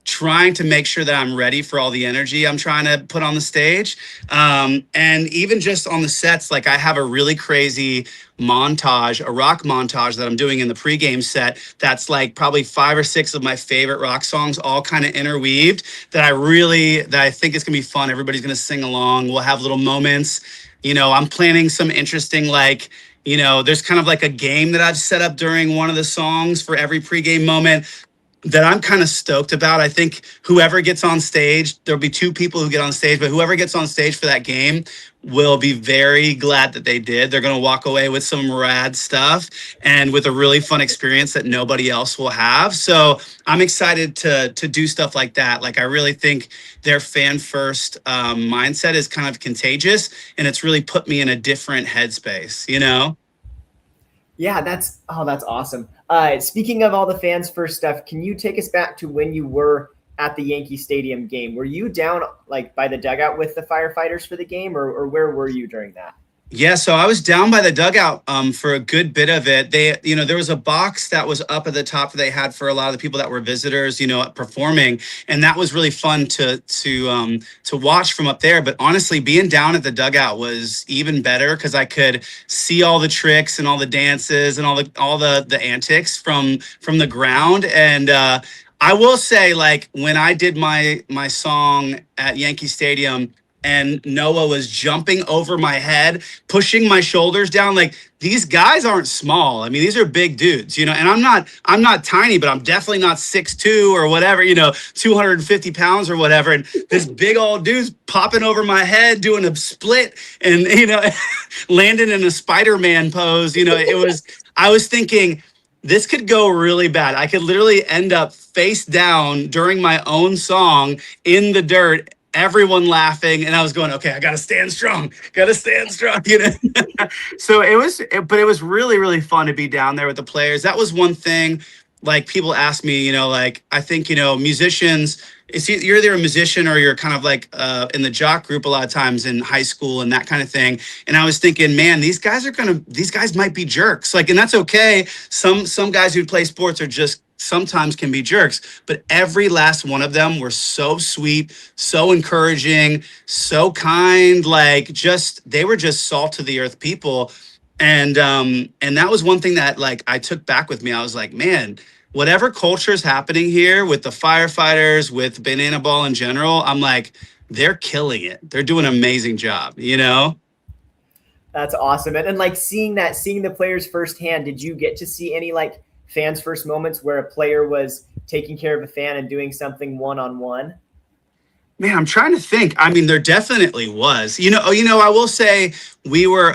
trying to make sure that I'm ready for all the energy I'm trying to put on the stage. And even just on the sets, like I have a really crazy montage, a rock montage that I'm doing in the pregame set. That's like probably 5 or 6 of my favorite rock songs, all kind of interweaved that I think it's gonna be fun. Everybody's gonna sing along. We'll have little moments. I'm planning some interesting, like, there's kind of like a game that I've set up during one of the songs for every pregame moment that I'm kind of stoked about. I think whoever gets on stage, there'll be 2 people who get on stage, but whoever gets on stage for that game will be very glad that they did. They're going to walk away with some rad stuff and with a really fun experience that nobody else will have. So I'm excited to do stuff like that. Like, I really think their fan first mindset is kind of contagious, and it's really put me in a different headspace, Yeah, that's awesome. Speaking of all the fans first stuff, can you take us back to when you were at the Yankee Stadium game? Were you down like by the dugout with the Firefighters for the game, or where were you during that? Yeah, so I was down by the dugout for a good bit of it. They, there was a box that was up at the top that they had for a lot of the people that were visitors, performing, and that was really fun to watch from up there. But honestly, being down at the dugout was even better because I could see all the tricks and all the dances and all the antics from the ground. And I will say, like, when I did my song at Yankee Stadium, and Noah was jumping over my head, pushing my shoulders down. Like, these guys aren't small. I mean, these are big dudes, and I'm not tiny, but I'm definitely not 6'2" or whatever, 250 pounds or whatever. And this big old dude's popping over my head, doing a split and, landing in a Spider-Man pose. I was thinking, this could go really bad. I could literally end up face down during my own song in the dirt, everyone laughing, and I was going, okay, I gotta stand strong, So but it was really, really fun to be down there with the players. That was one thing. Like, people ask me, like, I think, musicians, you're either a musician or you're kind of like in the jock group a lot of times in high school and that kind of thing. And I was thinking, man, these guys might be jerks. Like, and that's okay. Some guys who play sports are just sometimes can be jerks, but every last one of them were so sweet, so encouraging, so kind. Like, they were just salt of the earth people. And that was one thing that, like, I took back with me. I was like, man, whatever culture is happening here with the firefighters, with Banana Ball in general, I'm like, they're killing it. They're doing an amazing job, That's awesome. And like, seeing the players firsthand, did you get to see any like fans' first moments where a player was taking care of a fan and doing something one-on-one? Man, I'm trying to think. I mean, there definitely was. I will say we were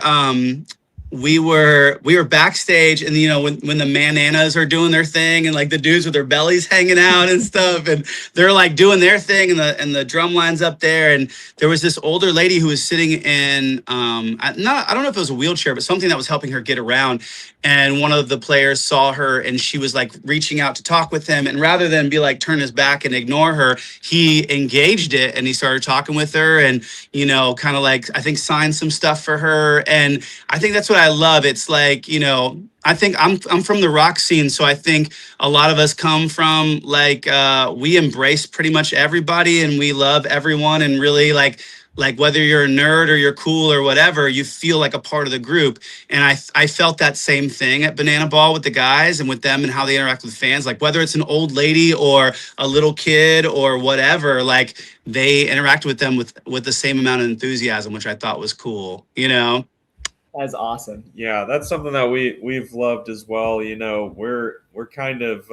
backstage, and when the Mananas are doing their thing, and like the dudes with their bellies hanging out and stuff, and they're like doing their thing, and the drum line's up there, and there was this older lady who was sitting in I don't know if it was a wheelchair, but something that was helping her get around. And one of the players saw her, and she was like reaching out to talk with him. And rather than be like, turn his back and ignore her, he engaged it, and he started talking with her, and, kind of like, I think signed some stuff for her. And I think that's what I love. It's like, I think I'm from the rock scene. So I think a lot of us come from like, we embrace pretty much everybody, and we love everyone, and really like whether you're a nerd or you're cool or whatever, you feel like a part of the group. And I felt that same thing at Banana Ball with the guys and with them and how they interact with fans. Like, whether it's an old lady or a little kid or whatever, like, they interact with them with the same amount of enthusiasm, which I thought was cool, That's awesome. Yeah, that's something that we've loved as well. We're kind of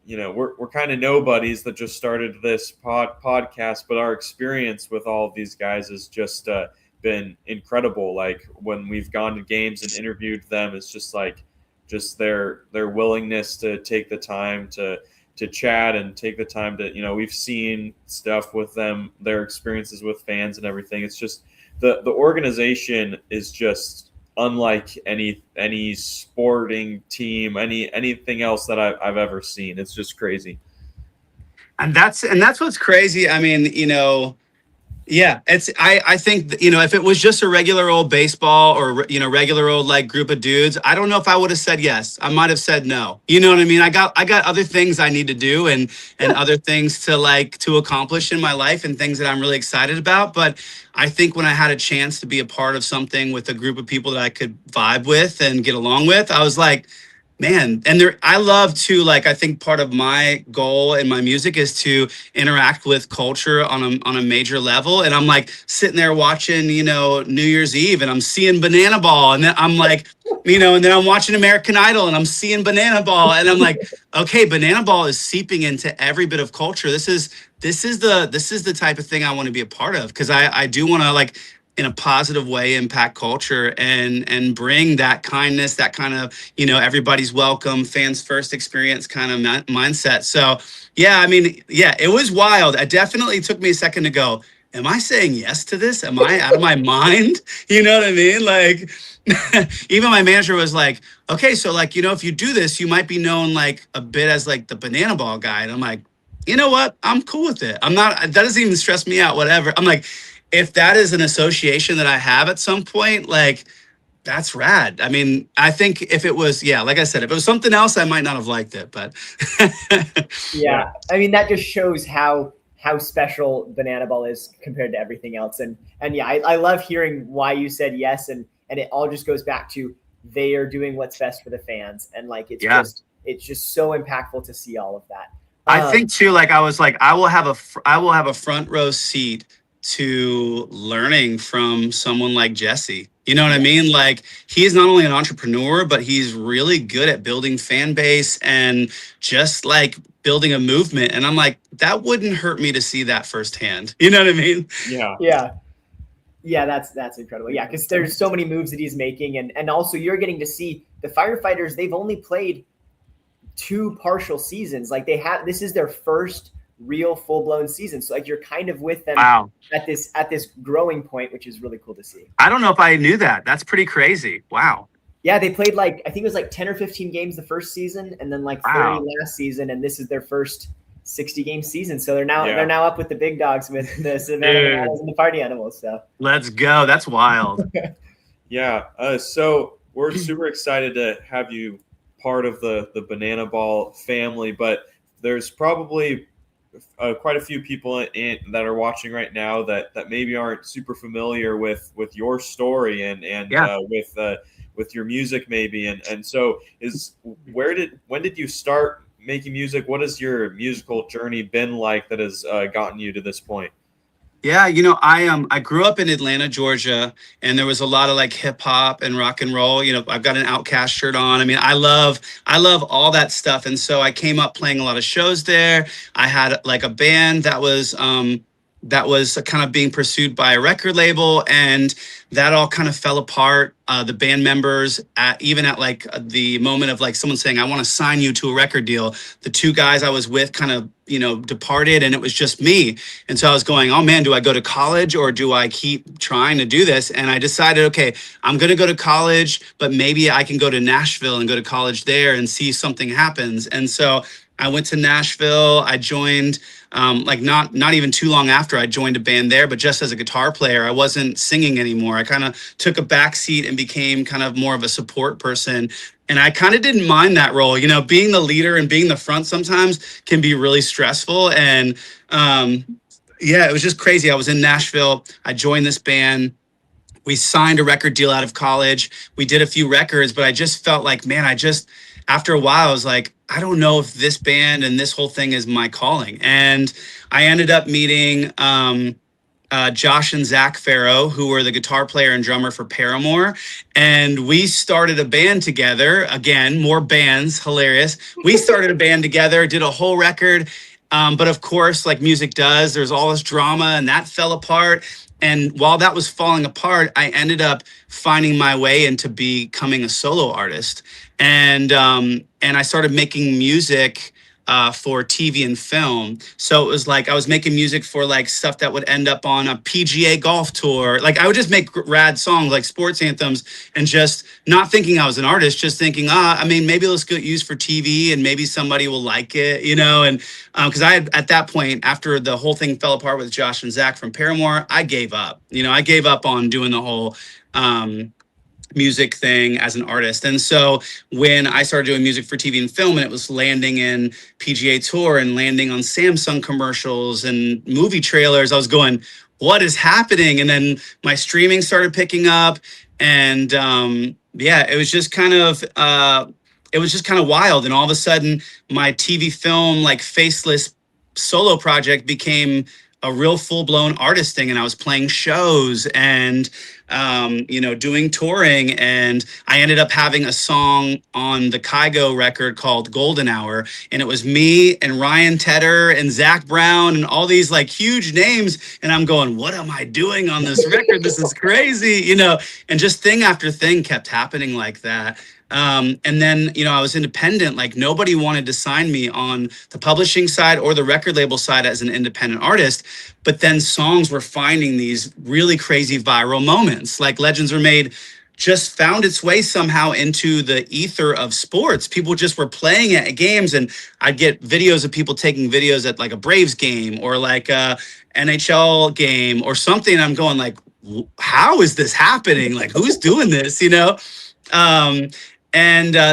we're kind of nobodies that just started this podcast, but our experience with all of these guys has just been incredible. Like, when we've gone to games and interviewed them, it's just their willingness to take the time to chat and take the time to, we've seen stuff with them, their experiences with fans and everything. It's just the organization is just unlike any sporting team, anything else that I've ever seen. It's just crazy. And that's what's crazy. I mean, yeah, I think, if it was just a regular old baseball or, regular old like group of dudes, I don't know if I would have said yes. I might have said no. You know what I mean? I got other things I need to do and other things to accomplish in my life, and things that I'm really excited about. But I think when I had a chance to be a part of something with a group of people that I could vibe with and get along with, I was like, man. And I love to, like, I think part of my goal in my music is to interact with culture on a major level. And I'm like sitting there watching, New Year's Eve, and I'm seeing Banana Ball, and then I'm like, and then I'm watching American Idol, and I'm seeing Banana Ball, and I'm like, okay, Banana Ball is seeping into every bit of culture. This is the type of thing I want to be a part of, because I do want to, like, in a positive way, impact culture and bring that kindness, that kind of, everybody's welcome, fans first experience kind of mindset. So yeah, I mean, yeah, it was wild. It definitely took me a second to go, am I saying yes to this? Am I out of my mind? You know what I mean? Like, even my manager was like, okay, so like, if you do this, you might be known like a bit as like the Banana Ball guy. And I'm like, you know what? I'm cool with it. That doesn't even stress me out, whatever. I'm like, if that is an association that I have at some point, like, that's rad. I mean, I think if it was, like I said, if it was something else, I might not have liked it, but yeah. I mean, that just shows how special Banana Ball is compared to everything else. And yeah, I love hearing why you said yes. And it all just goes back to they are doing what's best for the fans. And like, it's just so impactful to see all of that. I think too, like I was like, I will have a front row seat to learning from someone like Jesse. You know what I mean? Like, he's not only an entrepreneur, but he's really good at building fan base and just like building a movement. And I'm like, that wouldn't hurt me to see that firsthand. You know what I mean? Yeah, that's incredible. Yeah, because there's so many moves that he's making, and also you're getting to see the Firefighters. They've only played 2 partial seasons. Like this is their first real full-blown season. So like you're kind of with them at this growing point, which is really cool to see. I don't know if I knew that. That's pretty crazy. Wow. Yeah, they played like, I think it was like 10 or 15 games the first season, and then like 30 last season, and this is their first 60-game season. So they're now up with the big dogs with the Savannah Bananas and the Party Animals. So let's go. That's wild. So we're super excited to have you part of the Banana Ball family, but there's probably quite a few people that are watching right now that maybe aren't super familiar with your story and with your music maybe. And so when did you start making music? What has your musical journey been like that has gotten you to this point? Yeah, you know, I grew up in Atlanta, Georgia, and there was a lot of like hip hop and rock and roll. You know, I've got an Outkast shirt on. I mean, I love all that stuff. And so I came up playing a lot of shows there. I had like a band that was kind of being pursued by a record label, and that all kind of fell apart. The band members, even at like the moment of like someone saying, I want to sign you to a record deal, the 2 guys I was with kind of, you know, departed, and it was just me. And so I was going, oh man, do I go to college or do I keep trying to do this? And I decided, okay, I'm going to go to college, but maybe I can go to Nashville and go to college there and see if something happens. And so I went to Nashville. I joined, not even too long after I joined a band there, but just as a guitar player. I wasn't singing anymore. I kind of took a back seat and became kind of more of a support person. And I kind of didn't mind that role. You know, being the leader and being the front sometimes can be really stressful. And it was just crazy. I was in Nashville. I joined this band. We signed a record deal out of college. We did a few records, but I just felt like, man, after a while, I was like, I don't know if this band and this whole thing is my calling. And I ended up meeting Josh and Zach Farrow, who were the guitar player and drummer for Paramore. And we started a band together. Again, more bands, hilarious. We started a band together, did a whole record. But of course, like music does, there's all this drama, and that fell apart. And while that was falling apart, I ended up finding my way into becoming a solo artist. And I started making music for TV and film. So it was like I was making music for like stuff that would end up on a PGA golf tour. Like I would just make rad songs like sports anthems, and just not thinking I was an artist, just thinking, maybe let's get used for TV and maybe somebody will like it, you know. And because I had, at that point, after the whole thing fell apart with Josh and Zach from Paramore, I gave up. You know, I gave up on doing the whole music thing as an artist. And so when I started doing music for TV and film, and it was landing in PGA Tour and landing on Samsung commercials and movie trailers, I was going, what is happening? And then my streaming started picking up, and it was just kind of wild. And all of a sudden my TV film like faceless solo project became a real full-blown artist thing, and I was playing shows and doing touring, and I ended up having a song on the Kygo record called Golden Hour, and it was me and Ryan Tedder and Zach Brown and all these like huge names, and I'm going, what am I doing on this record? This is crazy, you know. And just thing after thing kept happening like that. And then, you know, I was independent. Like nobody wanted to sign me on the publishing side or the record label side as an independent artist. But then songs were finding these really crazy viral moments. Like Legends Were Made just found its way somehow into the ether of sports. People just were playing it at games, and I'd get videos of people taking videos at like a Braves game or like a NHL game or something. I'm going like, how is this happening? Like, who's doing this, you know?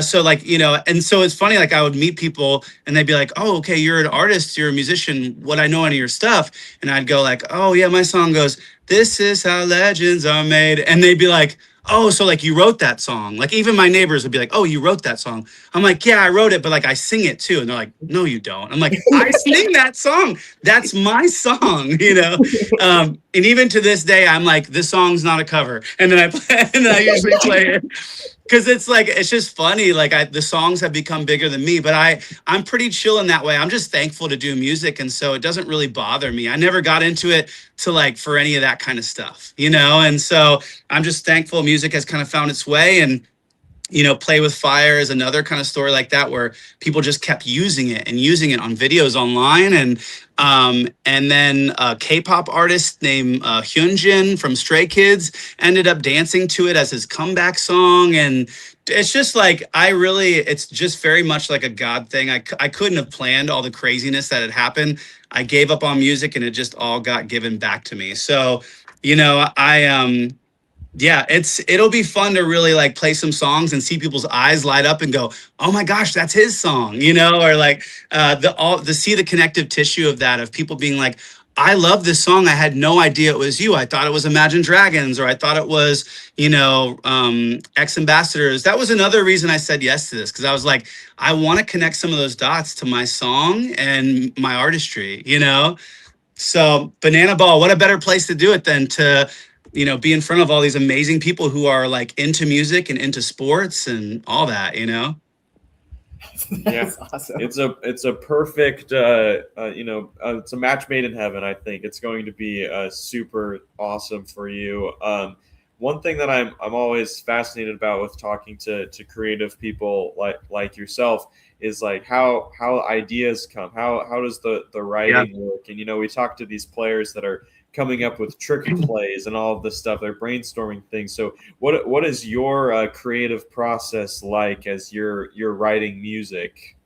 So like, you know, and so it's funny, like I would meet people and they'd be like, oh, okay, you're an artist, you're a musician. What I know any of your stuff. And I'd go like, oh yeah, my song goes, this is how legends are made. And they'd be like, oh, so like you wrote that song. Like even my neighbors would be like, oh, you wrote that song. I'm like, yeah, I wrote it, but like I sing it too. And they're like, no, you don't. I'm like, I sing that song. That's my song, you know? And even to this day, I'm like, this song's not a cover. And then I usually play it. Because it's like, it's just funny. Like the songs have become bigger than me, but I'm pretty chill in that way. I'm just thankful to do music. And so it doesn't really bother me. I never got into it to like for any of that kind of stuff, you know? And so I'm just thankful music has kind of found its way. And, you know, Play with Fire is another kind of story like that, where people just kept using it on videos online. And then a K-pop artist named Hyunjin from Stray Kids ended up dancing to it as his comeback song. And it's just like, it's just very much like a God thing. I couldn't have planned all the craziness that had happened. I gave up on music and it just all got given back to me. So, you know, yeah, it'll be fun to really like play some songs and see people's eyes light up and go, oh my gosh, that's his song, you know, or like see the connective tissue of that, of people being like, I love this song. I had no idea it was you. I thought it was Imagine Dragons, or I thought it was, you know, X Ambassadors. That was another reason I said yes to this, because I was like, I want to connect some of those dots to my song and my artistry, you know. So Banana Ball, what a better place to do it than to, you know, be in front of all these amazing people who are like into music and into sports and all that, you know? Yeah, awesome. It's a perfect, it's a match made in heaven. I think it's going to be super awesome for you. One thing that I'm always fascinated about with talking to creative people like yourself is like how ideas come. How does the writing work? And, you know, we talk to these players that are coming up with trick plays and all of this stuff. They're brainstorming things. So what is your creative process like as you're writing music?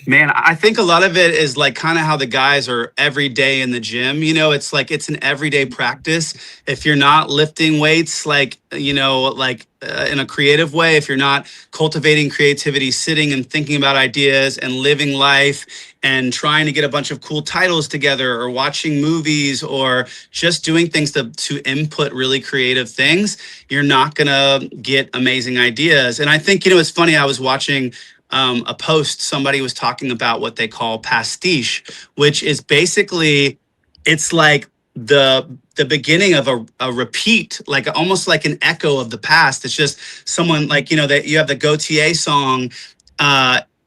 Man, I think a lot of it is like kind of how the guys are every day in the gym. You know, it's like it's an everyday practice. If you're not lifting weights, like, you know, like in a creative way, if you're not cultivating creativity, sitting and thinking about ideas and living life and trying to get a bunch of cool titles together, or watching movies, or just doing things to input really creative things, you're not going to get amazing ideas. And I think, you know, it's funny. I was watching a post, somebody was talking about what they call pastiche, which is basically, it's like the beginning of a repeat, like almost like an echo of the past. It's just someone like, you know, that you have the Gautier song,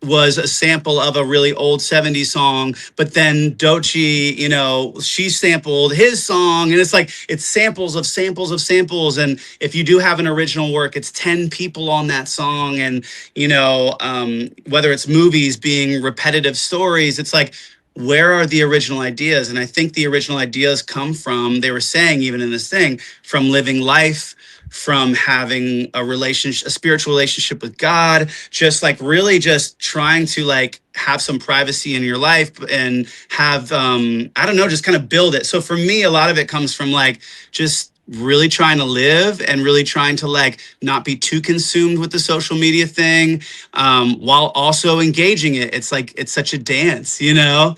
was a sample of a really old 70s song, but then Doechii, you know, she sampled his song, and it's like, it's samples of samples of samples. And if you do have an original work, it's 10 people on that song. And, you know, whether it's movies being repetitive stories, it's like, where are the original ideas? And I think the original ideas come from, they were saying even in this thing, from living life, from having a spiritual relationship with God, just like really just trying to like have some privacy in your life and have, I don't know, just kind of build it. So for me, a lot of it comes from like just really trying to live and really trying to like not be too consumed with the social media thing, while also engaging it. It's like, it's such a dance, you know?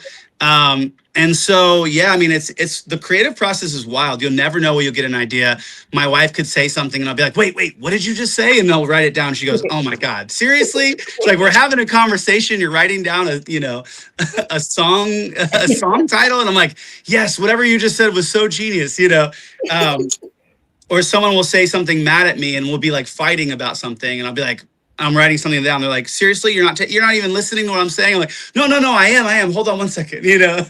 And so, yeah, I mean, it's the creative process is wild. You'll never know where you'll get an idea. My wife could say something and I'll be like, wait, what did you just say? And they'll write it down. She goes, oh my God, seriously? It's like, we're having a conversation. You're writing down a song title. And I'm like, yes, whatever you just said was so genius, you know? Or someone will say something mad at me and we'll be like fighting about something. And I'll be like, I'm writing something down. They're like, seriously, you're not even listening to what I'm saying. I'm like, no, I am. Hold on one second, you know?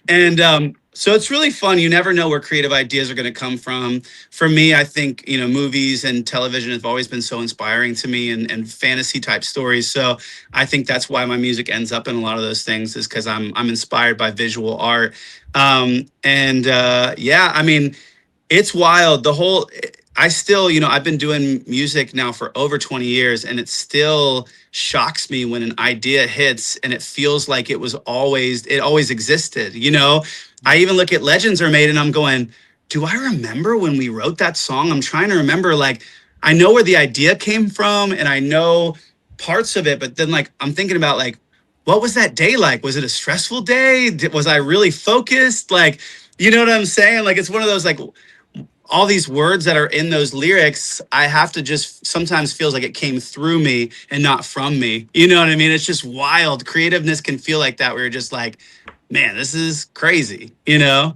And so it's really fun. You never know where creative ideas are going to come from. For me, I think, you know, movies and television have always been so inspiring to me, and fantasy type stories. So I think that's why my music ends up in a lot of those things, is because I'm inspired by visual art. Yeah, I mean, it's wild. I still, I've been doing music now for over 20 years, and it still shocks me when an idea hits and it feels like it always existed. I even look at Legends Are Made and I'm going, do I remember when we wrote that song? I'm trying to remember, like, I know where the idea came from and I know parts of it, but then like, I'm thinking about like, what was that day like? Was it a stressful day? Was I really focused? Like, you know what I'm saying? Like, it's one of those, like, all these words that are in those lyrics, I have to just sometimes feels like it came through me and not from me. You know what I mean? It's just wild. Creativeness can feel like that. Where you're just like, man, this is crazy, Yeah,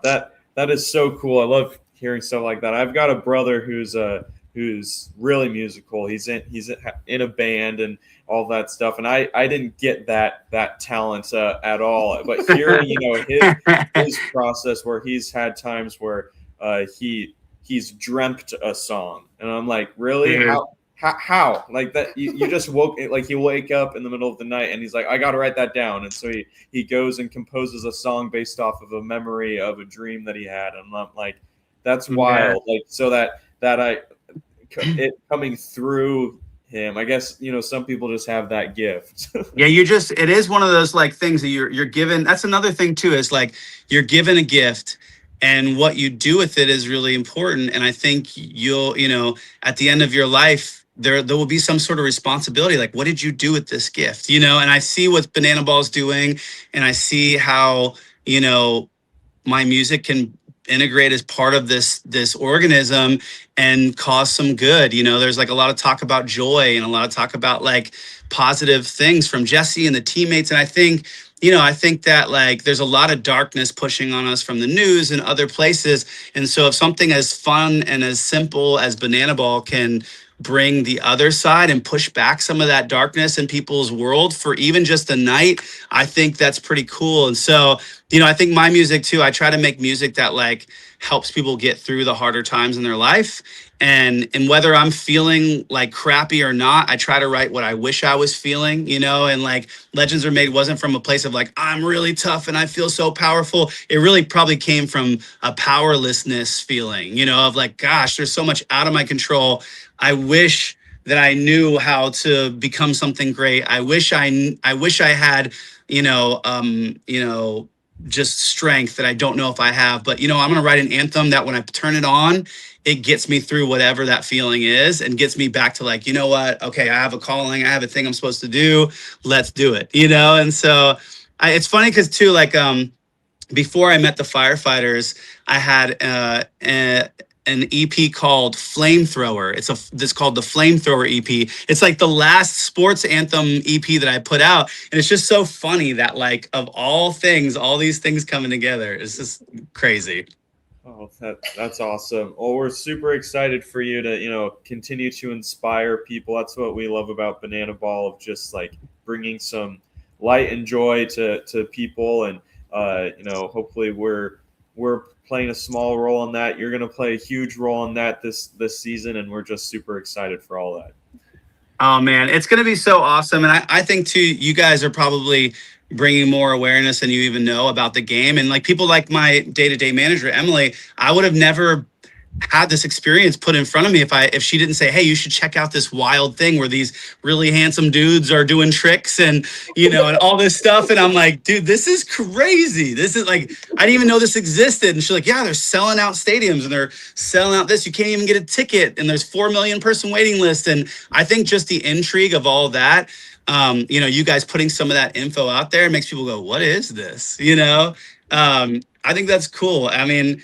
that is so cool. I love hearing stuff like that. I've got a brother who's really musical. He's in a band and all that stuff. And I didn't get that talent at all. But hearing, his process where he's had times where he's dreamt a song, and I'm like, really? How? Like that? You just woke, like, he wake up in the middle of the night and he's like, I got to write that down, and so he goes and composes a song based off of a memory of a dream that he had, and I'm like, that's wild. Like, so it coming through him, I guess, some people just have that gift. Yeah, it is one of those like things that you're given. That's another thing too, is like you're given a gift, and what you do with it is really important. And I think you'll, at the end of your life, there will be some sort of responsibility. Like, what did you do with this gift? And I see what Banana Ball's doing, and I see how, my music can integrate as part of this organism and cause some good. There's like a lot of talk about joy and a lot of talk about like positive things from Jesse and the teammates. And I think that like there's a lot of darkness pushing on us from the news and other places. And so if something as fun and as simple as Banana Ball can bring the other side and push back some of that darkness in people's world for even just a night, I think that's pretty cool. And so, I think my music too, I try to make music that like helps people get through the harder times in their life. And whether I'm feeling like crappy or not, I try to write what I wish I was feeling, and like Legends Are Made wasn't from a place of like, I'm really tough and I feel so powerful. It really probably came from a powerlessness feeling, of like, gosh, there's so much out of my control. I wish that I knew how to become something great. I wish I had, just strength that I don't know if I have. But, I'm going to write an anthem that when I turn it on, it gets me through whatever that feeling is and gets me back to like, you know what? Okay, I have a calling. I have a thing I'm supposed to do. Let's do it, And so it's funny because too, like before I met the Firefighters, I had an EP called Flamethrower. It's called the Flamethrower EP. It's like the last sports anthem EP that I put out. And it's just so funny that like of all things, all these things coming together. It's just crazy. Oh, that's awesome. Well, we're super excited for you to, continue to inspire people. That's what we love about Banana Ball, of just like bringing some light and joy to people. And, hopefully we're playing a small role in that. You're going to play a huge role in that this season, and we're just super excited for all that. Oh man, it's going to be so awesome. And I think too, you guys are probably bringing more awareness than you even know about the game. And like people like my day-to-day manager, Emily, I would have never had this experience put in front of me if she didn't say, hey, you should check out this wild thing where these really handsome dudes are doing tricks and, and all this stuff. And I'm like, dude, this is crazy. This is like, I didn't even know this existed. And she's like, yeah, they're selling out stadiums and they're selling out this. You can't even get a ticket. And there's 4 million person waiting list. And I think just the intrigue of all that, you guys putting some of that info out there makes people go, what is this? I think that's cool. I mean,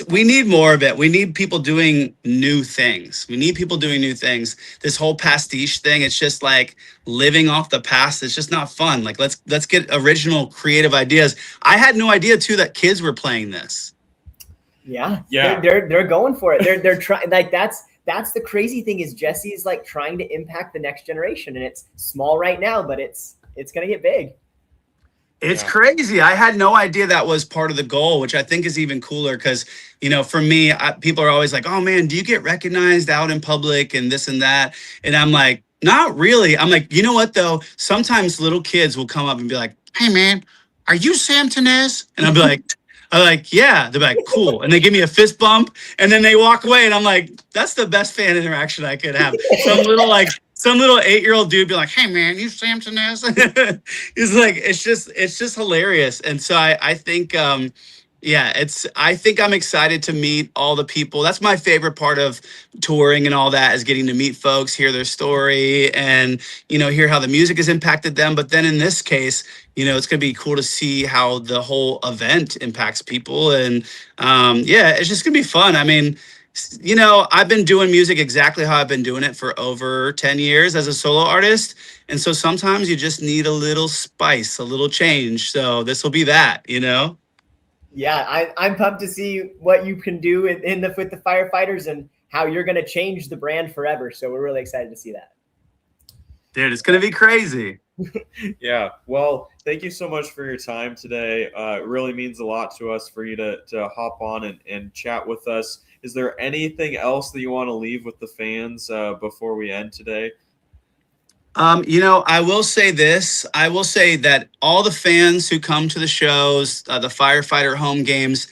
we need more of it. We need people doing new things. This whole pastiche thing, it's just like living off the past. It's just not fun. Like, let's get original, creative ideas. I had no idea too that kids were playing this. Yeah. They're going for it. They're trying. Like that's the crazy thing is Jesse's like trying to impact the next generation, and it's small right now, but it's gonna get big. It's crazy. I had no idea that was part of the goal, which I think is even cooler because, for me, people are always like, oh, man, do you get recognized out in public and this and that? And I'm like, not really. I'm like, you know what, though? Sometimes little kids will come up and be like, hey, man, are you Sam Tinnesz? And I'll be like, I'm like, yeah. They're like, cool. And they give me a fist bump and then they walk away. And I'm like, that's the best fan interaction I could have. Some little 8-year-old dude be like, hey man, you Sam Tinnesz? He's like, it's just hilarious. And so I think, I think I'm excited to meet all the people. That's my favorite part of touring and all that, is getting to meet folks, hear their story, and, hear how the music has impacted them. But then in this case, it's going to be cool to see how the whole event impacts people. And it's just going to be fun. I mean, I've been doing music exactly how I've been doing it for over 10 years as a solo artist. And so sometimes you just need a little spice, a little change. So this will be that, Yeah, I'm pumped to see what you can do with the Firefighters and how you're going to change the brand forever. So we're really excited to see that. Dude, it's going to be crazy. Yeah. Well, thank you so much for your time today. It really means a lot to us for you to hop on and chat with us. Is there anything else that you want to leave with the fans before we end today? I will say this. I will say that all the fans who come to the shows, the Firefighter home games,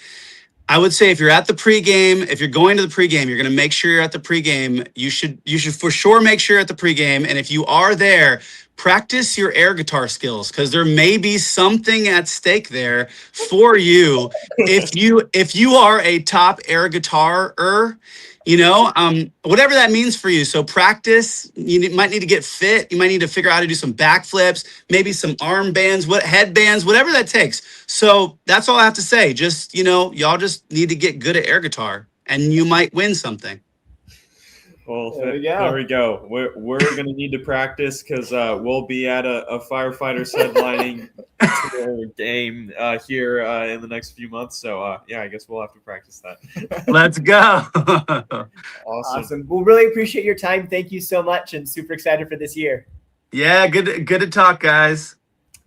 I would say if you're at the pregame, if you're going to the pregame, you're going to make sure you're at the pregame. You should for sure make sure you're at the pregame. And if you are there, practice your air guitar skills, because there may be something at stake there for you. If you are a top air guitarer, whatever that means for you. So practice. You might need to get fit. You might need to figure out how to do some backflips, maybe some arm bands, headbands, whatever that takes. So that's all I have to say. Just, y'all just need to get good at air guitar and you might win something. Well, there we go. We're going to need to practice because we'll be at a Firefighters headlining game here in the next few months. So, I guess we'll have to practice that. Let's go. Awesome. We'll really appreciate your time. Thank you so much, and super excited for this year. Yeah, good to talk, guys.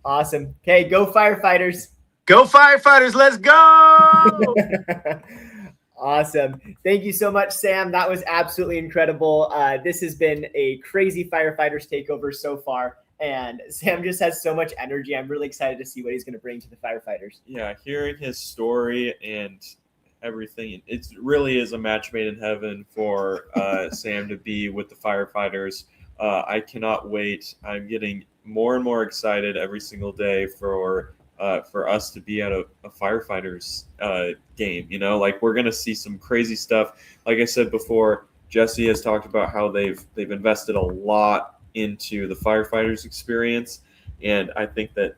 Awesome. Okay, go Firefighters. Go Firefighters. Let's go. Awesome. Thank you so much, Sam. That was absolutely incredible. This has been a crazy Firefighters takeover so far, and Sam just has so much energy. I'm really excited to see what he's going to bring to the Firefighters. Yeah, hearing his story and everything, it really is a match made in heaven for Sam to be with the Firefighters. I cannot wait. I'm getting more and more excited every single day for us to be at a Firefighters game. We're going to see some crazy stuff. Like I said before, Jesse has talked about how they've invested a lot into the Firefighters experience, and I think that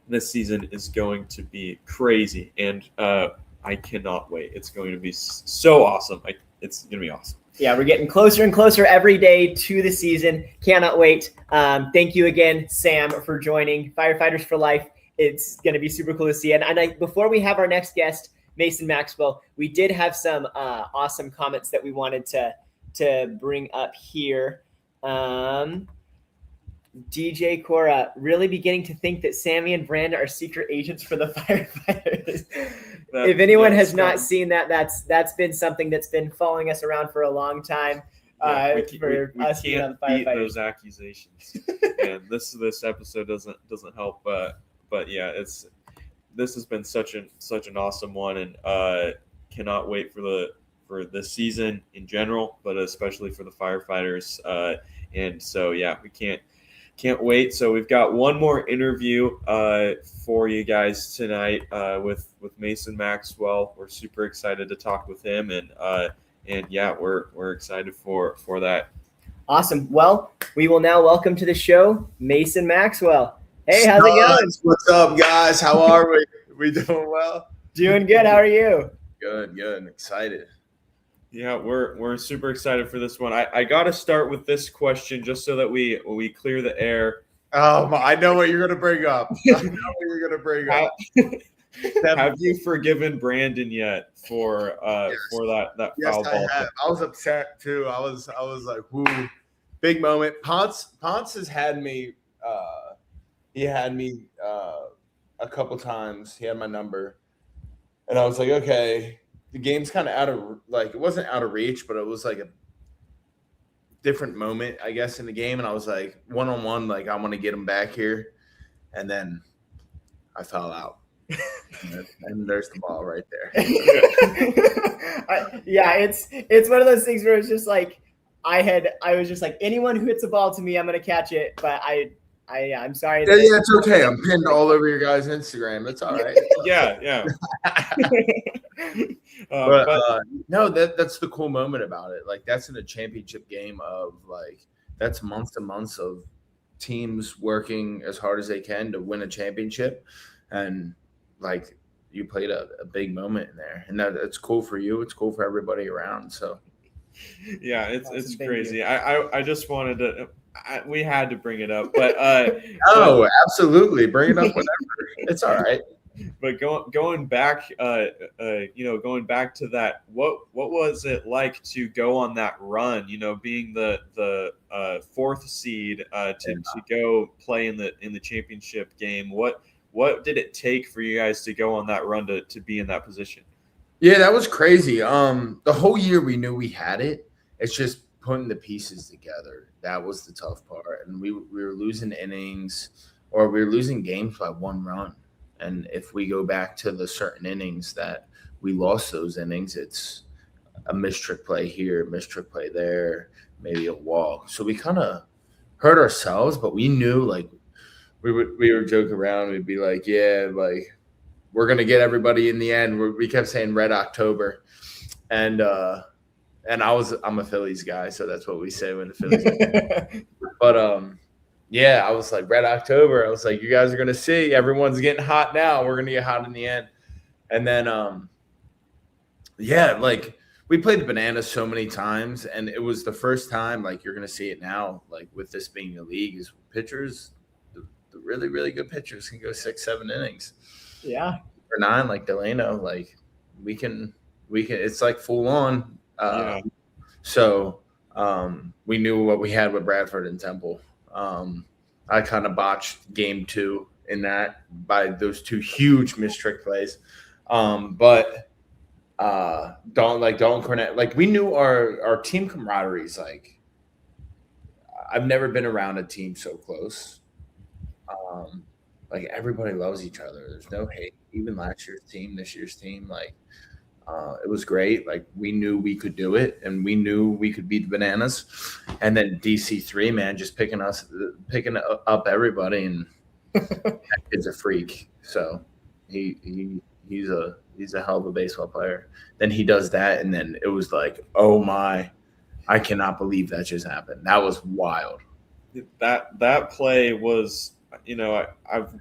this season is going to be crazy, and I cannot wait. It's going to be so awesome. It's going to be awesome. Yeah, we're getting closer and closer every day to the season. Cannot wait. Thank you again, Sam, for joining Firefighters for Life. It's going to be super cool to see. And before we have our next guest, Mason Maxwell, we did have some awesome comments that we wanted to bring up here. DJ Cora, really beginning to think that Sammy and Brandon are secret agents for the Firefighters. If anyone has not seen that, that's been something that's been following us around for a long time. We us being on can't the beat Firefighters. those accusations, and this episode doesn't help. But yeah, this has been such an awesome one, and cannot wait for this season in general, but especially for the Firefighters. And so yeah, we can't wait. So we've got one more interview for you guys tonight with Mason Maxwell. We're super excited to talk with him, and yeah, we're excited for that. Awesome. Well, we will now welcome to the show Mason Maxwell. Hey, how's it going? What's up, guys? How are we? We doing well? Doing good. How are you? Good. Excited. Yeah, we're super excited for this one. I got to start with this question just so that we clear the air. I know what you're going to bring up. Have you forgiven Brandon yet for that yes, foul ball? I have. I was upset too. I was like, "Whoo, big moment." Ponce has had me. He had me a couple times. He had my number, and I was like, "Okay." The game's kind of it wasn't out of reach, but it was like a different moment, I guess, in the game. And I was like, one-on-one, I want to get him back here. And then I fell out. And there's the ball right there. Yeah, it's one of those things where it's just like I was just like, anyone who hits a ball to me, I'm gonna catch it. But I'm sorry. Yeah, it's okay. I'm pinned all over your guys' Instagram. It's all right. Yeah. No, that's the cool moment about it. Like, that's in a championship game of like, that's months and months of teams working as hard as they can to win a championship, and like, you played a big moment in there, and it's cool for you. It's cool for everybody around. So yeah, it's Awesome, crazy. I just wanted to. We had to bring it up, but absolutely, bring it up whenever. It's all right. But going back, going back to that, what was it like to go on that run? Being the fourth seed to go play in the championship game. What did it take for you guys to go on that run to be in that position? Yeah, that was crazy. The whole year we knew we had it. It's just putting the pieces together. That was the tough part, and we were losing innings, or we were losing games by one run. And if we go back to the certain innings that we lost those innings, it's a missed trick play here, missed trick play there, maybe a walk. So we kind of hurt ourselves, but we knew, like, we were joking around. We'd be like, yeah, like, we're gonna get everybody in the end. We kept saying Red October, and I'm a Phillies guy, so that's what we say when the Phillies. But yeah, I was like, Red October. I was like, you guys are gonna see. Everyone's getting hot now. We're gonna get hot in the end. And then yeah, like, we played the Bananas so many times, and it was the first time, like, you're gonna see it now, like, with this being the league, is pitchers, the really, really good pitchers can go 6-7 innings. Yeah. Or 9, like Delano. Like, we can it's like full on. So we knew what we had with Bradford and Temple. I kind of botched game 2 in that by those 2 huge missed trick plays. But Dalton Cornett, like, we knew our team camaraderie is like, I've never been around a team so close. Like, everybody loves each other. There's no hate. Even last year's team, this year's team, like, it was great. Like, we knew we could do it, and we knew we could beat the Bananas. And then DC3, man, just picking up everybody, and that kid's a freak. So he's a hell of a baseball player. Then he does that, and then it was like, oh my, I cannot believe that just happened. That was wild. That play was, I've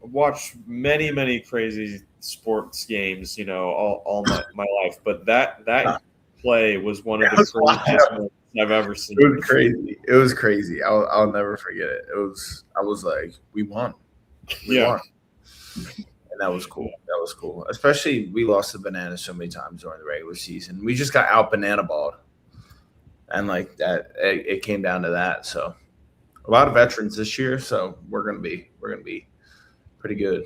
watched many crazy sports games, all my life, but that play was one of the craziest moments I've ever seen. It was crazy. I'll never forget it. I was like, we won. We won. And that was cool. Especially, we lost the Bananas so many times during the regular season. We just got out banana balled, and like that, it came down to that. So a lot of veterans this year, so we're gonna be pretty good.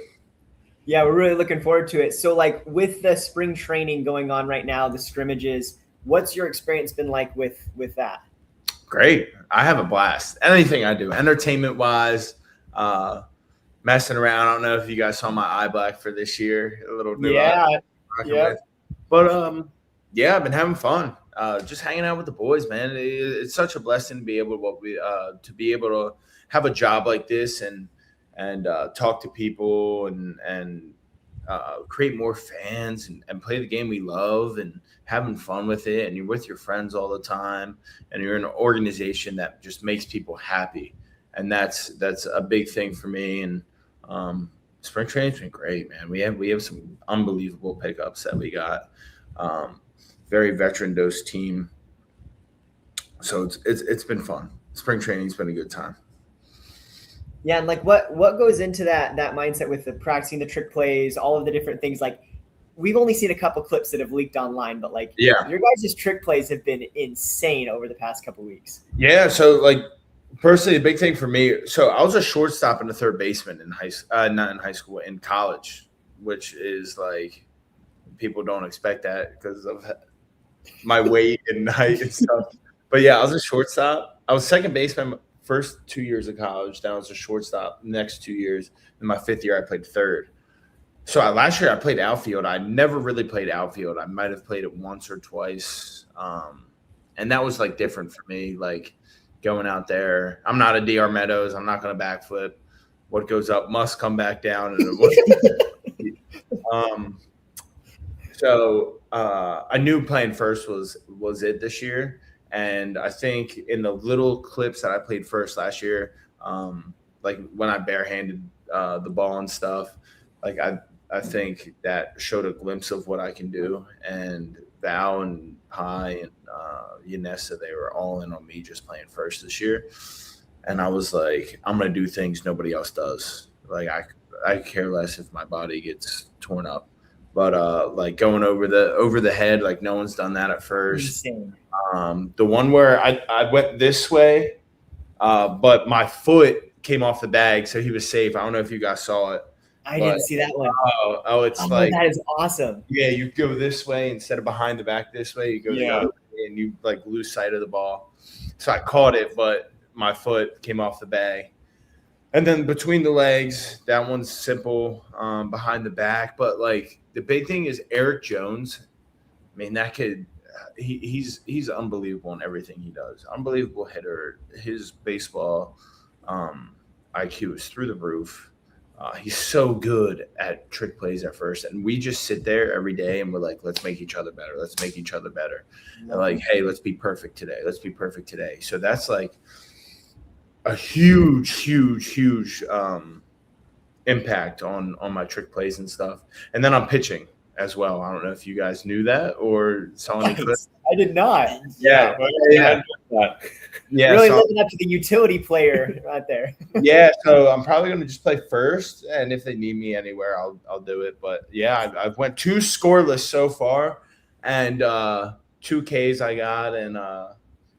Yeah, we're really looking forward to it. So, like, with the spring training going on right now, the scrimmages, what's your experience been like with that? Great. I have a blast. Anything I do, entertainment-wise, messing around. I don't know if you guys saw my eye black for this year. A little new. Yeah. But yeah, I've been having fun. Just hanging out with the boys, man. It's such a blessing to be able to have a job like this and talk to people and create more fans and play the game we love and having fun with it. And you're with your friends all the time, and you're in an organization that just makes people happy. And that's a big thing for me. And spring training's been great, man. We have some unbelievable pickups that we got. Very veteran dose team. So it's been fun. Spring training's been a good time. Yeah, and like what goes into that mindset with the practicing the trick plays, all of the different things? Like, we've only seen a couple clips that have leaked online, but like, your guys' trick plays have been insane over the past couple weeks. Yeah, so like, personally, the big thing for me, so I was a shortstop and a third baseman in college, which is like, people don't expect that because of my weight and height and stuff. But yeah, I was a shortstop. I was second baseman first 2 years of college. Then I was a shortstop the next 2 years. In my 5th year, I played third. So last year I played outfield. I never really played outfield. I might have played it once or twice. And that was like different for me, like going out there. I'm not a DR Meadows. I'm not going to backflip. What goes up must come back down. So I knew playing first was it this year. And I think in the little clips that I played first last year, like when I barehanded the ball and stuff, like I think that showed a glimpse of what I can do. And Val and Pi and Yanessa, they were all in on me just playing first this year. And I was like, I'm going to do things nobody else does. Like I care less if my body gets torn up. But like going over the head, like no one's done that at first. Insane. The one where I went this way, but my foot came off the bag, so he was safe. I don't know if you guys saw it. I didn't see that one. It's like that is awesome. Yeah, you go this way instead of behind the back this way. You go the other way and you like lose sight of the ball. So I caught it, but my foot came off the bag. And then between the legs, that one's simple. Behind the back, but like the big thing is Eric Jones. I mean, that kid, he's unbelievable in everything he does. Unbelievable hitter. His baseball IQ is through the roof. He's so good at trick plays at first. And we just sit there every day and we're like, let's make each other better. Let's make each other better. And like, hey, let's be perfect today. Let's be perfect today. So that's like a huge impact on my trick plays and stuff. And then I'm pitching as well. I don't know if you guys knew that or saw any clips. I did not. Yeah. Really living up to the utility player right there. Yeah, so I'm probably going to just play first, and if they need me anywhere, I'll do it. But yeah, I've went 2 scoreless so far, and 2 Ks I got, and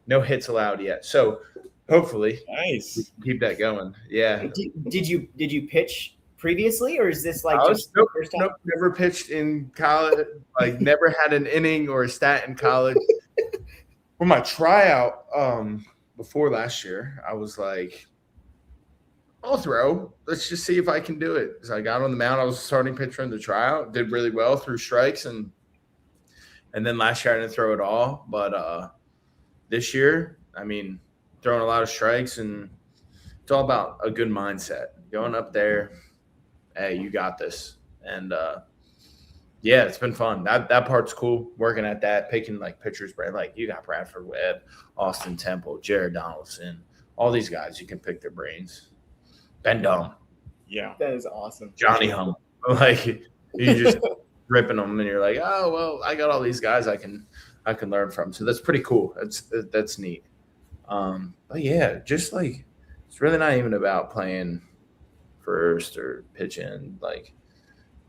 no hits allowed yet. So hopefully, nice, we can keep that going. Yeah. Did you pitch previously, or is this like just nope, first time? Nope, never pitched in college. Like never had an inning or a stat in college. For my tryout before last year, I was like, I'll throw. Let's just see if I can do it. So I got on the mound. I was a starting pitcher in the tryout. Did really well, threw strikes, and then last year I didn't throw at all. But this year, I mean, throwing a lot of strikes, and it's all about a good mindset. Going up there, hey, you got this. And yeah, it's been fun. That part's cool, working at that, picking like pitchers, like you got Bradford Webb, Austin Temple, Jared Donaldson, all these guys. You can pick their brains. Ben Dom. Yeah. That is awesome. Johnny Hum. Like you just ripping them and you're like, oh, well, I got all these guys I can learn from. So that's pretty cool. That's neat. But yeah, just like it's really not even about playing first or pitching, like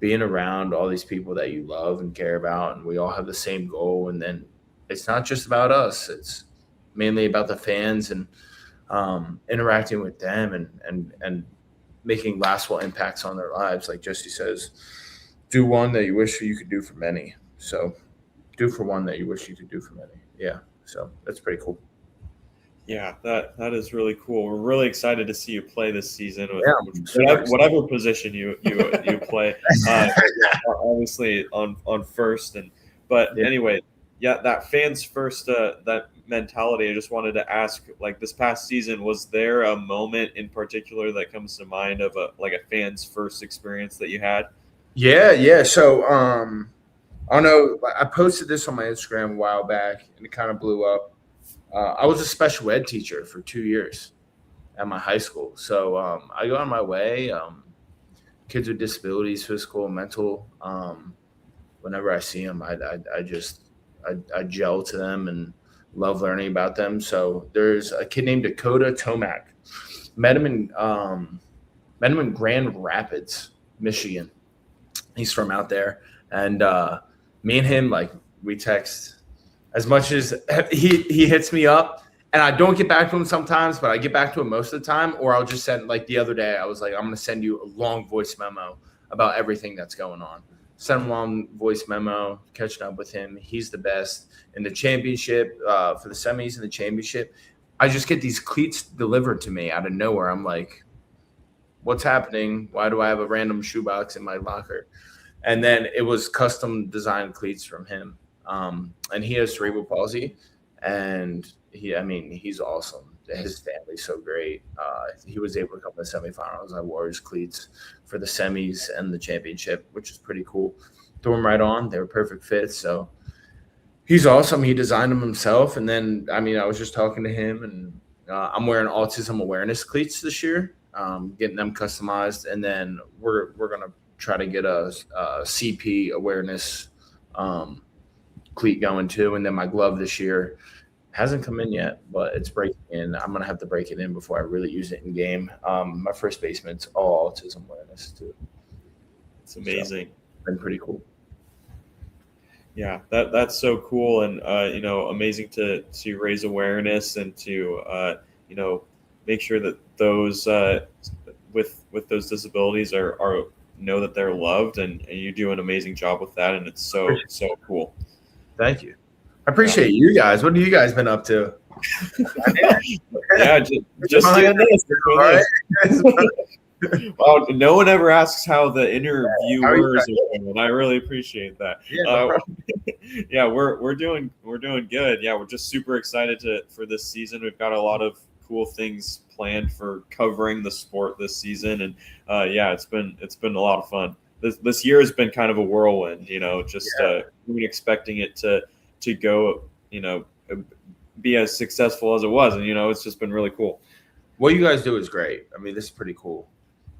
being around all these people that you love and care about, and we all have the same goal. And then it's not just about us, it's mainly about the fans and interacting with them and making lasting impacts on their lives. Like Jesse says, do one that you wish you could do for many. So do for one that you wish you could do for many. Yeah. So that's pretty cool. Yeah, that is really cool. We're really excited to see you play this season with whatever position you play. Obviously on first, anyway, that fans first that mentality. I just wanted to ask, like this past season, was there a moment in particular that comes to mind of a fans first experience that you had? Yeah. So I don't know. I posted this on my Instagram a while back, and it kind of blew up. I was a special ed teacher for 2 years at my high school. So I go on my way, kids with disabilities, physical and mental. Whenever I see them, I gel to them and love learning about them. So there's a kid named Dakota Tomac. Met him in Grand Rapids, Michigan. He's from out there. And me and him, like, we text as much as he hits me up, and I don't get back to him sometimes, but I get back to him most of the time, or I'll just send, like the other day, I was like, I'm going to send you a long voice memo about everything that's going on. Send him a long voice memo, catching up with him. He's the best in the championship, for the semis and the championship. I just get these cleats delivered to me out of nowhere. I'm like, what's happening? Why do I have a random shoebox in my locker? And then it was custom designed cleats from him. And he has cerebral palsy, and he's awesome. His family's so great. He was able to come to the semifinals. I wore his cleats for the semis and the championship, which is pretty cool. Threw them right on. They were perfect fits. So he's awesome. He designed them himself. And then, I was just talking to him, and I'm wearing autism awareness cleats this year, getting them customized. And then we're going to try to get a CP awareness cleat going too. And then my glove this year hasn't come in yet, but it's breaking in. I'm going to have to break it in before I really use it in game. My first basement's all autism awareness too. It's amazing. So, been pretty cool. Yeah, that's so cool, and amazing to raise awareness and to make sure that those with those disabilities are know that they're loved, and you do an amazing job with that, and it's so cool. Thank you. I appreciate you guys. What have you guys been up to? Yeah, just doing this. Right. Well, no one ever asks how the interviewers are doing, and I really appreciate that. Yeah, we're doing good. Yeah, we're just super excited for this season. We've got a lot of cool things planned for covering the sport this season, and it's been a lot of fun. This year has been kind of a whirlwind, even expecting it to go, be as successful as it was, and it's just been really cool. What you guys do is great. This is pretty cool.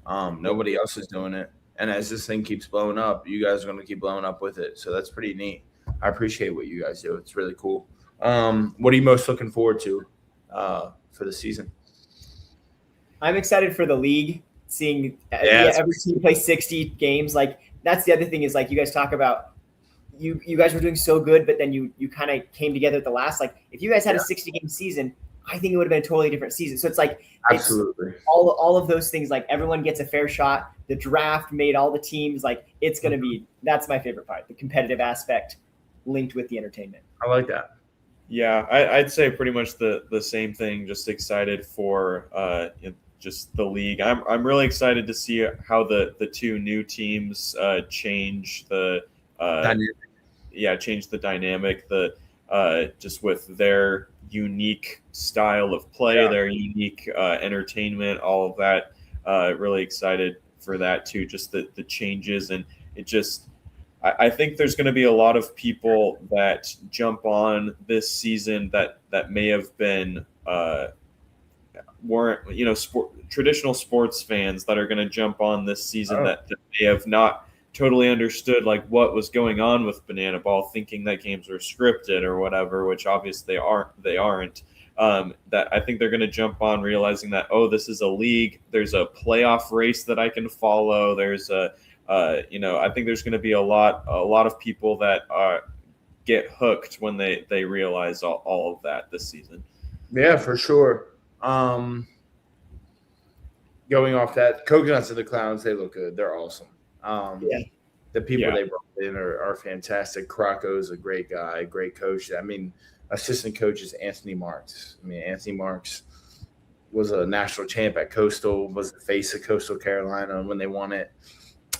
Nobody else is doing it, and as this thing keeps blowing up, you guys are going to keep blowing up with it. So that's pretty neat. I appreciate what you guys do. It's really cool. What are you most looking forward to for the season? I'm excited for the league. Seeing every team play 60 games, like that's the other thing is like you guys talk about. You guys were doing so good, but then you kind of came together at the last. Like if you guys had a 60-game season, I think it would have been a totally different season. So it's like absolutely all of those things. Like everyone gets a fair shot. The draft made all the teams. Like it's going to be. That's my favorite part. The competitive aspect linked with the entertainment. I like that. Yeah, I'd say pretty much the same thing. Just excited for just the league. I'm really excited to see how the two new teams change the change the dynamic. Just with their unique style of play, their unique entertainment, all of that. Really excited for that too. Just the changes, and it just. I think there's going to be a lot of people that jump on this season that may have been weren't traditional sports fans that are going to jump on this season that may have not totally understood like what was going on with Banana Ball, thinking that games were scripted or whatever, which obviously they aren't. That I think they're going to jump on realizing that this is a league. There's a playoff race that I can follow. There's I think there's going to be a lot of people that get hooked when they realize all of that this season. Yeah, for sure. Going off that, Coconuts and the Clowns, they look good. They're awesome. The people they brought in are fantastic. Crocco's a great guy, great coach. Assistant coach is Anthony Marks. Anthony Marks was a national champ at Coastal, was the face of Coastal Carolina when they won it.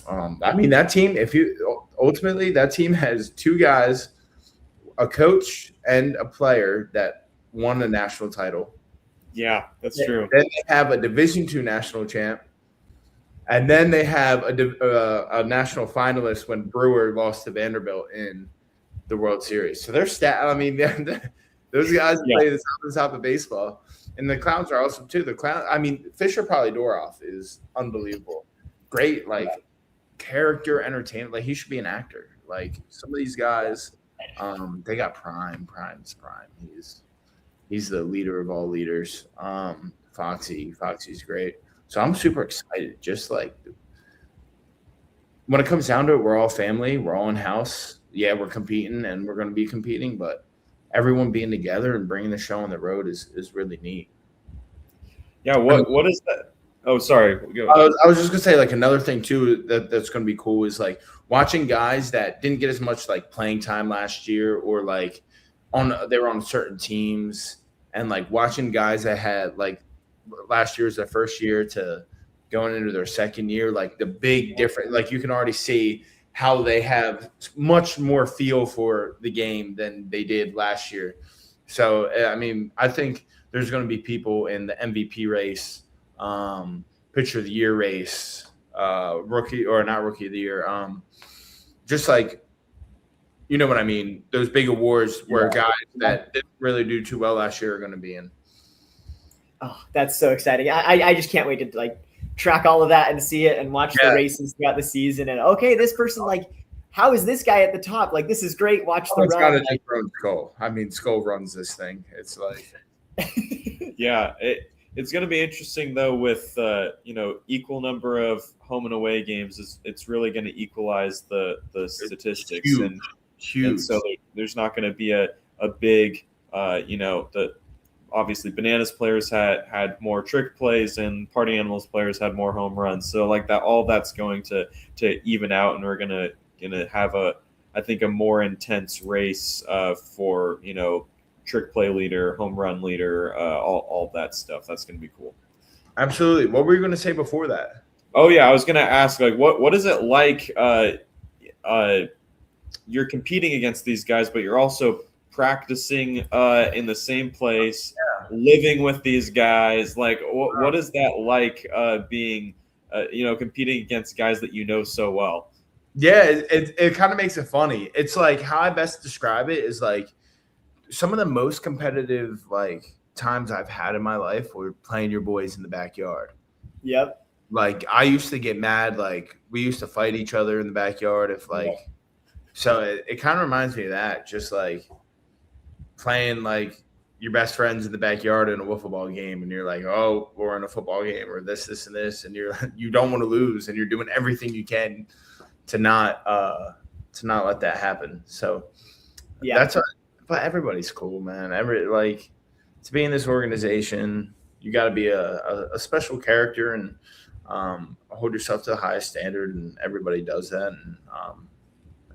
That team, that team has two guys, a coach and a player that won a national title. Yeah, that's true. Then they have a Division II national champ, and then they have a national finalist when Brewer lost to Vanderbilt in the World Series. So they're those guys play the top of baseball, and the Clowns are awesome too. Fisher Polydorov is unbelievable. Great, character entertainment. Like he should be an actor. Like some of these guys, they got Prime's prime. He's the leader of all leaders. Foxy's great. So I'm super excited. Just like when it comes down to it, we're all family. We're all in house. Yeah, we're competing and we're going to be competing, but everyone being together and bringing the show on the road is really neat. Yeah. What is that? Oh, sorry. I was just going to say another thing too, that's going to be cool is watching guys that didn't get as much playing time last year or they were on certain teams and watching guys that had last year was their first year to going into their second year, like the big difference, like you can already see how they have much more feel for the game than they did last year. So, I mean, I think there's going to be people in the MVP race, pitcher of the year race, rookie or not rookie of the year, just like, you know what I mean? Those big awards where guys that didn't really do too well last year are going to be in. Oh, that's so exciting. I just can't wait to like track all of that and see it and watch the races throughout the season. And okay, this person, like, how is this guy at the top? Like, this is great. Watch the run. It's got to run Skull. I mean, Skull runs this thing. It's like, yeah, it's going to be interesting though with equal number of home and away games. It's really going to equalize the statistics huge. And so there's not going to be a big obviously Bananas players had more trick plays and Party Animals players had more home runs. So like that, all that's going to even out, and we're gonna have I think a more intense race for trick play leader, home run leader, all that stuff. That's gonna be cool. Absolutely. What were you gonna say before that? Oh yeah, I was gonna ask like what is it like? You're competing against these guys, but you're also practicing in the same place, living with these guys. Like, what is that like being, competing against guys that you know so well? Yeah, it kind of makes it funny. It's like how I best describe it is like some of the most competitive like times I've had in my life were playing your boys in the backyard. Yep. Like I used to get mad. Like we used to fight each other in the backyard if like. Yeah. So it kind of reminds me of that, just like playing like your best friends in the backyard in a wiffle ball game, and you're like, oh, we're in a football game or this, and this, and you don't want to lose, and you're doing everything you can to not let that happen. So yeah, but everybody's cool, man. To be in this organization, you got to be a special character and hold yourself to the highest standard, and everybody does that.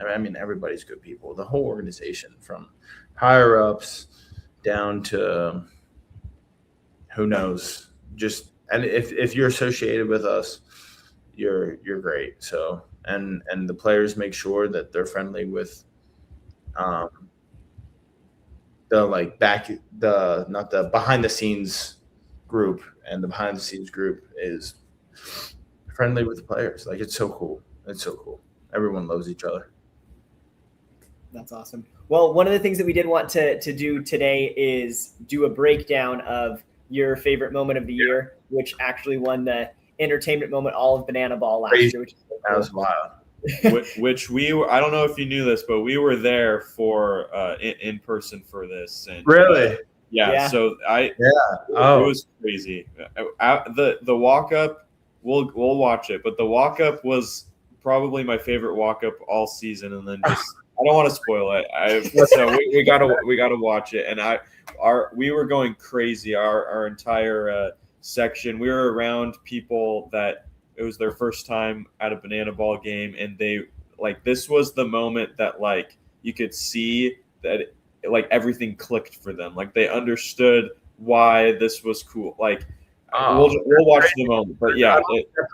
And I mean, everybody's good people. The whole organization, from higher ups down to who knows. And if you're associated with us, you're great. So and the players make sure that they're friendly with the behind the scenes group, and the behind the scenes group is friendly with the players. Like it's so cool. It's so cool. Everyone loves each other. That's awesome. Well, one of the things that we did want to do today is do a breakdown of your favorite moment of the year, which actually won the entertainment moment all of Banana Ball last year. Which is so cool. That was wild. which I don't know if you knew this, but we were there for in person for this. And, really? Yeah. So it was crazy. The walk up, we'll watch it, but the walk up was probably my favorite walk up all season, and then just. I don't want to spoil it. So we gotta watch it. And we were going crazy. Our entire section. We were around people that it was their first time at a Banana Ball game, and they this was the moment that you could see that everything clicked for them. Like they understood why this was cool. We'll watch the moment, but yeah,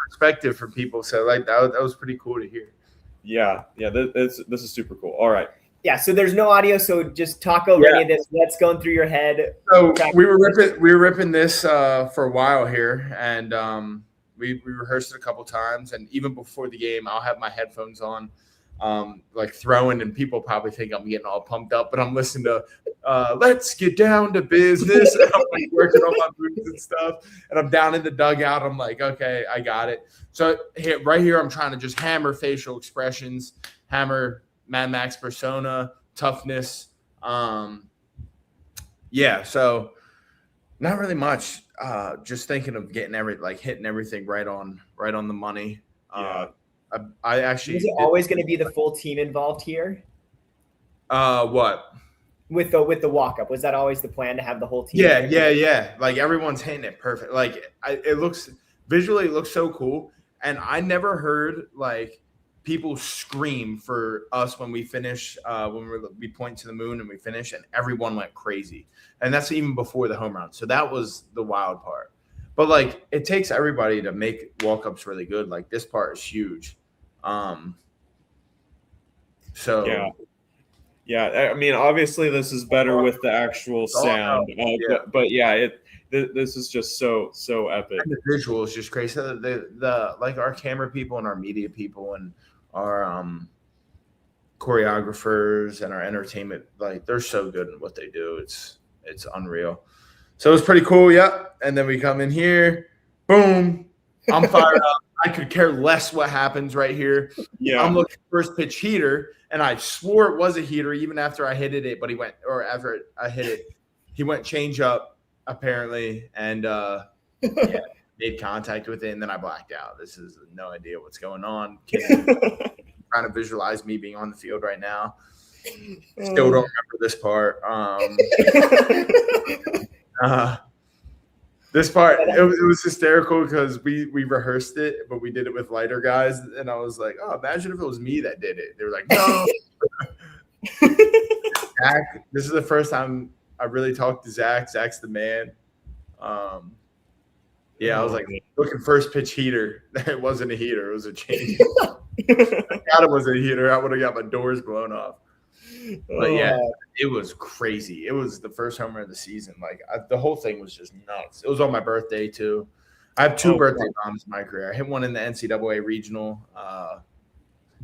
perspective for people. So that was pretty cool to hear. Yeah. This is super cool. All right. Yeah. So there's no audio. So just talk over any of this. What's going through your head? So we were ripping this for a while here, and we rehearsed it a couple times. And even before the game, I'll have my headphones on, throwing, and people probably think I'm getting all pumped up, but I'm listening to "Let's Get Down to Business." And I'm working on my moves and stuff, and I'm down in the dugout. I'm like, okay, I got it. So right here, I'm trying to just hammer facial expressions, hammer Mad Max persona, toughness. So not really much. Just thinking of getting hitting everything right on the money. I actually is it always going to be the full team involved here? What? With the walk up, was that always the plan to have the whole team? Yeah. Like everyone's hitting it perfect. It looks visually, it looks so cool. And I never heard people scream for us when we finish, when we point to the moon and we finish, and everyone went crazy. And that's even before the home run. So that was the wild part. But like it takes everybody to make walk-ups really good. Like this part is huge. So yeah. I mean, obviously this is better with the actual sound, but yeah, this is just so epic. And the visual is just crazy. The like our camera people and our media people and our choreographers and our entertainment, like they're so good at what they do. It's unreal. So it's pretty cool. Yep. And then we come in here, boom. I'm fired up. I could care less what happens right here. Yeah. I'm looking first pitch heater, and I swore it was a heater even after I hit it, but after I hit it, he went change up apparently, and made contact with it, and then I blacked out. This is no idea what's going on. Trying to visualize me being on the field right now. Still don't remember this part. This part, it was hysterical because we rehearsed it, but we did it with lighter guys. And I was like, oh, imagine if it was me that did it. They were like, no. Zach, this is the first time I really talked to Zach. Zach's the man. I was like, looking first pitch heater. It wasn't a heater. It was a change. I thought it was a heater. I would have got my doors blown off. But yeah, it was crazy. It was the first homer of the season. Like the whole thing was just nuts. It was on my birthday too. I have two birthday bombs in my career. I hit one in the NCAA regional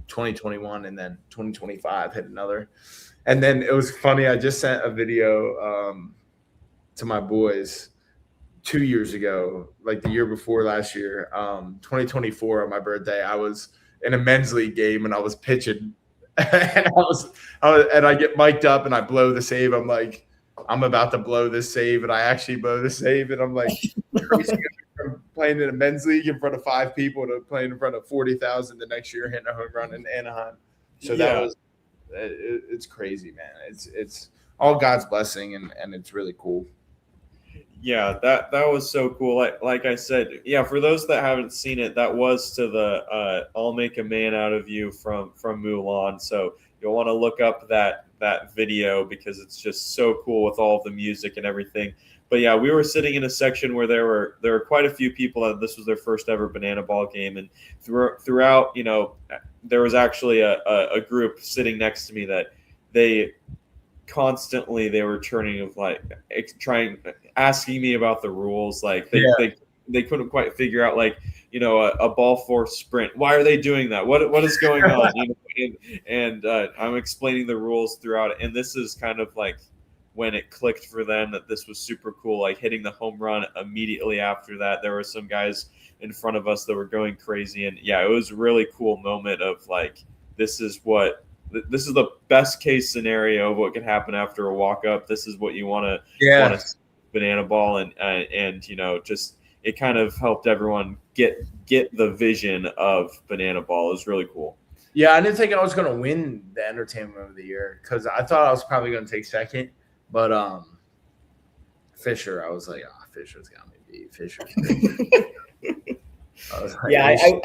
2021, and then 2025 hit another. And then it was funny. I just sent a video to my boys 2 years ago, like the year before last year, 2024 on my birthday. I was in a men's league game and I was pitching. And I get mic'd up and I blow the save. I'm like, I'm about to blow this save, and I actually blow the save, and I'm like, from playing in a men's league in front of 5 people to playing in front of 40,000 the next year, hitting a home run in Anaheim. So that was, it's crazy, man. It's all God's blessing, and it's really cool. Yeah, that was so cool. Like I said, for those that haven't seen it, that was to the "I'll Make a Man Out of You" from Mulan. So you'll want to look up that video because it's just so cool with all of the music and everything. But yeah, we were sitting in a section where there were quite a few people that this was their first ever banana ball game, and throughout, there was actually a group sitting next to me that they were turning of asking me about the rules. Like they couldn't quite figure out, like, a ball force sprint. Why are they doing that? What is going on? And I'm explaining the rules throughout it. And this is kind of like when it clicked for them that this was super cool, like hitting the home run immediately after that. There were some guys in front of us that were going crazy. And yeah, it was a really cool moment of like, this is the best case scenario of what could happen after a walk up. This is what you want to banana ball, and just it kind of helped everyone get the vision of banana ball. It was really cool. Yeah, I didn't think I was going to win the entertainment of the year because I thought I was probably going to take second, but Fisher, I was like, Fisher's got me beat. Fisher. I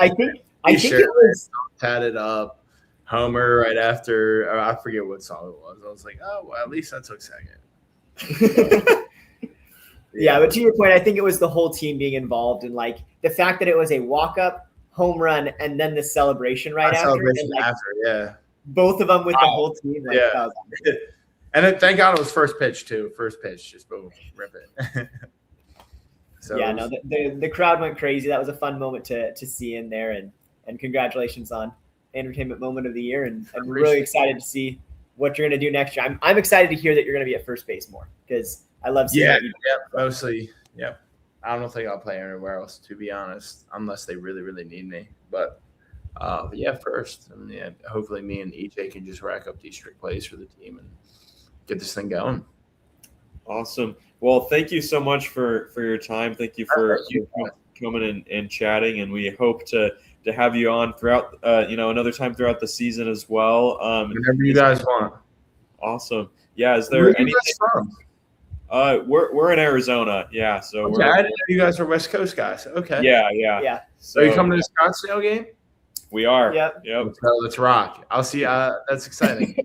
think it was tatted up. Homer right after, I forget what song it was. I was like, oh, well, at least I took second. Yeah, but to your point, I think it was the whole team being involved, and like the fact that it was a walk-up, home run, and then the celebration after, both of them with the whole team. And then thank God it was first pitch too. First pitch, just boom, rip it. The crowd went crazy. That was a fun moment to see in there, and congratulations on entertainment moment of the year, and I'm really excied to see what you're going to do next year. I'm excited to hear that you're going to be at first base more because I love seeing mostly. I don't think I'll play anywhere else, to be honest, unless they really, really need me. But first, and hopefully me and EJ can just rack up these strict plays for the team and get this thing going. Awesome. Well, thank you so much for your time. Thank you for coming and chatting, and we hope to have you on throughout, another time throughout the season as well. Whenever you guys want. Awesome. Yeah. Is there anything? We're in Arizona. Yeah. So I didn't know you guys are West Coast guys. Okay. Yeah. So are you coming to the Scottsdale game? We are. Yep. Let's rock. I'll see. That's exciting.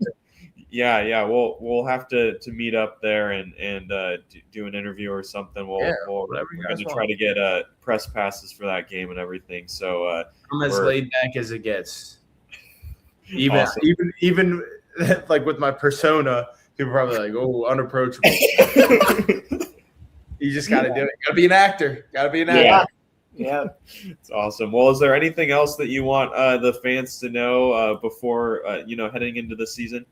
Yeah. We'll have to meet up there and do an interview or something. We're going to try to get press passes for that game and everything. So I'm as laid back as it gets. Even Awesome. even like with my persona, people are probably like, "Oh, unapproachable." You just got to do it. Got to be an actor. Yeah. It's awesome. Well, is there anything else that you want the fans to know before heading into the season?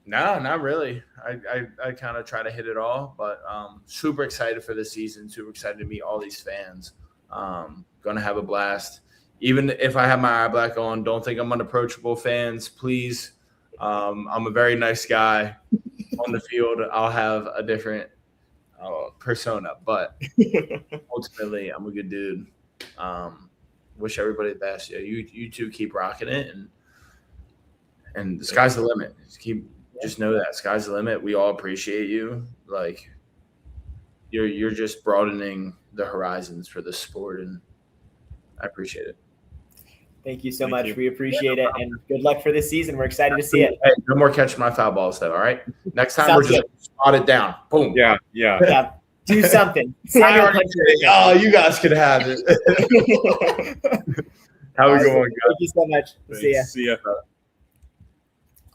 No, not really. I kind of try to hit it all, but super excited for the season. Super excited to meet all these fans. Gonna have a blast. Even if I have my eye black on, don't think I'm unapproachable, fans. Please, I'm a very nice guy. On the field, I'll have a different persona, but ultimately, I'm a good dude. Wish everybody the best. Yeah, you two keep rocking it, and the sky's the limit. Just know that sky's the limit. We all appreciate you. Like you're just broadening the horizons for the sport, and I appreciate it. Thank you so much. We appreciate it, and good luck for this season. We're excited to see it. Hey, no more catching my foul balls, though. All right. Next time we're just spot it down. Boom. Yeah. Do something. Oh, you guys could have it. How we going, guys? Thank you so much. See ya.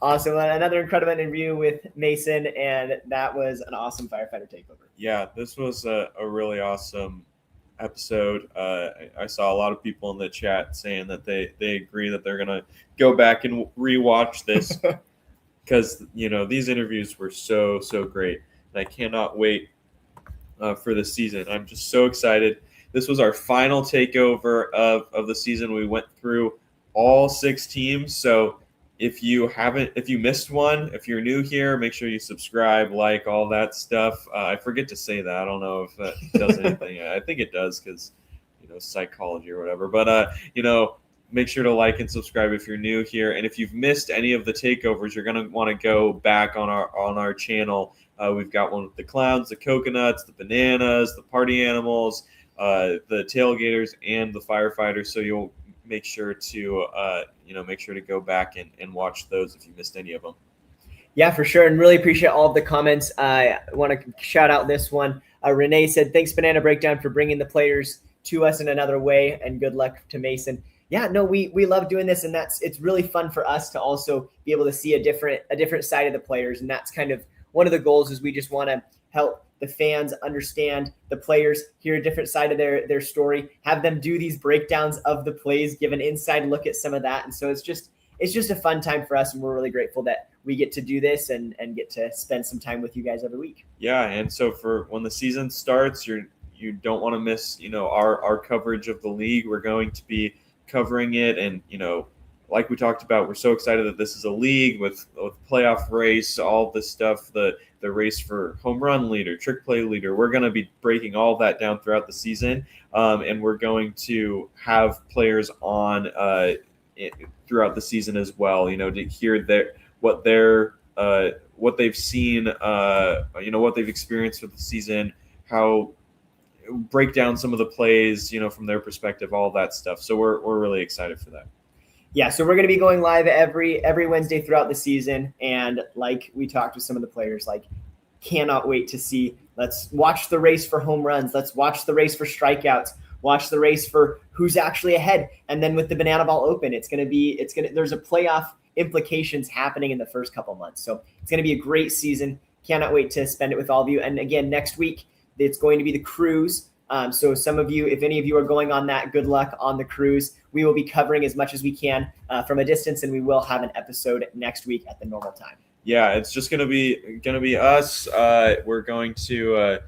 Awesome. Another incredible interview with Mason, and that was an awesome Firefighter Takeover. Yeah, this was a really awesome episode. I saw a lot of people in the chat saying that they agree that they're going to go back and rewatch this because, these interviews were so great. And I cannot wait for the season. I'm just so excited. This was our final takeover of the season. We went through all 6 teams. So if you missed one, if you're new here, make sure you subscribe, like, all that stuff. I forget to say that. I don't know if that does anything. I think it does because, psychology or whatever. But, make sure to like and subscribe if you're new here. And if you've missed any of the takeovers, you're going to want to go back on our channel. We've got one with the clowns, the coconuts, the bananas, the party animals, the tailgaters, and the firefighters. So you'll make sure to go back and watch those if you missed any of them. Yeah, for sure. And really appreciate all of the comments. I want to shout out this one. Renee said, "Thanks, Banana Breakdown, for bringing the players to us in another way, and good luck to Mason." Yeah, no, we love doing this, and it's really fun for us to also be able to see a different side of the players. And that's kind of one of the goals, is we just want to help the fans understand the players, hear a different side of their story, have them do these breakdowns of the plays, give an inside look at some of that. And so it's just a fun time for us, and we're really grateful that we get to do this and get to spend some time with you guys every week. Yeah, and so for when the season starts, you don't want to miss, our coverage of the league. We're going to be covering it, and like we talked about, we're so excited that this is a league with playoff race, all this stuff, the race for home run leader, trick play leader. We're going to be breaking all of that down throughout the season, and we're going to have players on throughout the season as well, to hear what they've seen, what they've experienced with the season, how break down some of the plays, from their perspective, all that stuff. So we're really excited for that. Yeah, so we're going to be going live every Wednesday throughout the season, and like we talked with some of the players, cannot wait to see. Let's watch the race for home runs. Let's watch the race for strikeouts. Watch the race for who's actually ahead. And then with the Banana Ball Open, there's a playoff implications happening in the first couple months. So it's going to be a great season. Cannot wait to spend it with all of you. And again, next week, it's going to be the cruise. So some of you, if any of you are going on that, good luck on the cruise. We will be covering as much as we can from a distance, and we will have an episode next week at the normal time. Yeah, it's just gonna be us. We're going to,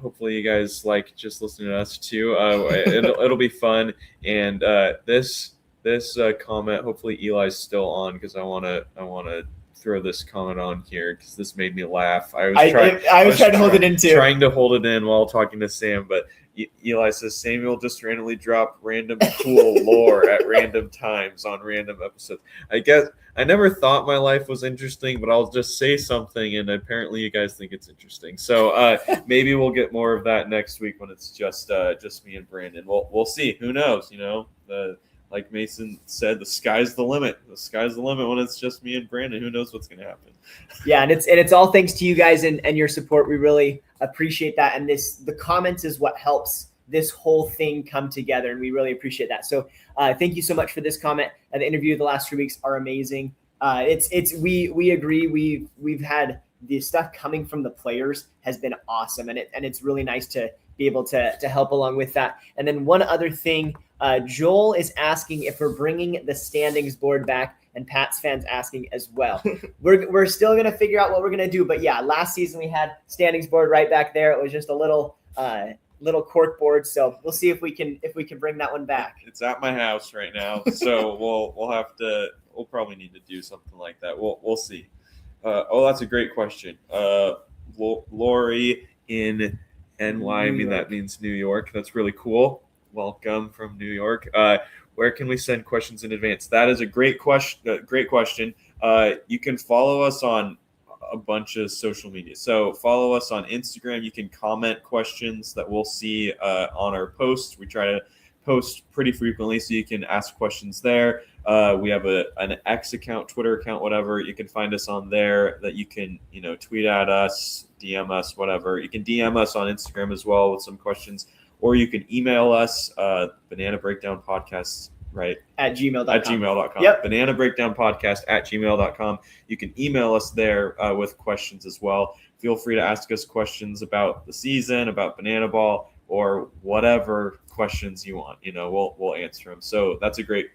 hopefully you guys like just listening to us too. It'll be fun. And this comment, hopefully Eli's still on, because I wanna throw this comment on here because this made me laugh. I was trying to hold it in too. Trying to hold it in while talking to Sam, but Eli says Samuel just randomly dropped random cool lore at random times on random episodes. I guess I never thought my life was interesting, but I'll just say something, and apparently you guys think it's interesting. So maybe we'll get more of that next week when it's just me and Brandon. We'll see. Who knows? like Mason said, the sky's the limit. The sky's the limit when it's just me and Brandon. Who knows what's going to happen? Yeah, and it's all thanks to you guys and your support. We really appreciate that. And the comments is what helps this whole thing come together, and we really appreciate that. So thank you so much for this comment. The interview of the last 3 weeks are amazing. We agree. We've had the stuff coming from the players has been awesome, and it's really nice to be able to help along with that. And then one other thing, Joel is asking if we're bringing the standings board back, and Pats fans asking as well. We're still gonna figure out what we're gonna do, but yeah, last season we had standings board right back there. It was just a little cork board, so we'll see if we can bring that one back. It's at my house right now, so we'll probably need to do something like that. We'll see. That's a great question. Lori in NY, that means New York. That's really cool. Welcome from New York. Where can we send questions in advance? That is a great question. You can follow us on a bunch of social media. So follow us on Instagram. You can comment questions that we'll see on our posts. We try to post pretty frequently, so you can ask questions there. We have an X account, Twitter account, whatever. You can find us on there that you can, tweet at us, DM us, whatever. You can DM us on Instagram as well with some questions, or you can email us, Banana Breakdown Podcast, right? At gmail.com. At gmail.com. Yep. Banana Breakdown Podcast at gmail.com. You can email us there with questions as well. Feel free to ask us questions about the season, about Banana Ball, or whatever questions you want. We'll answer them. So that's a great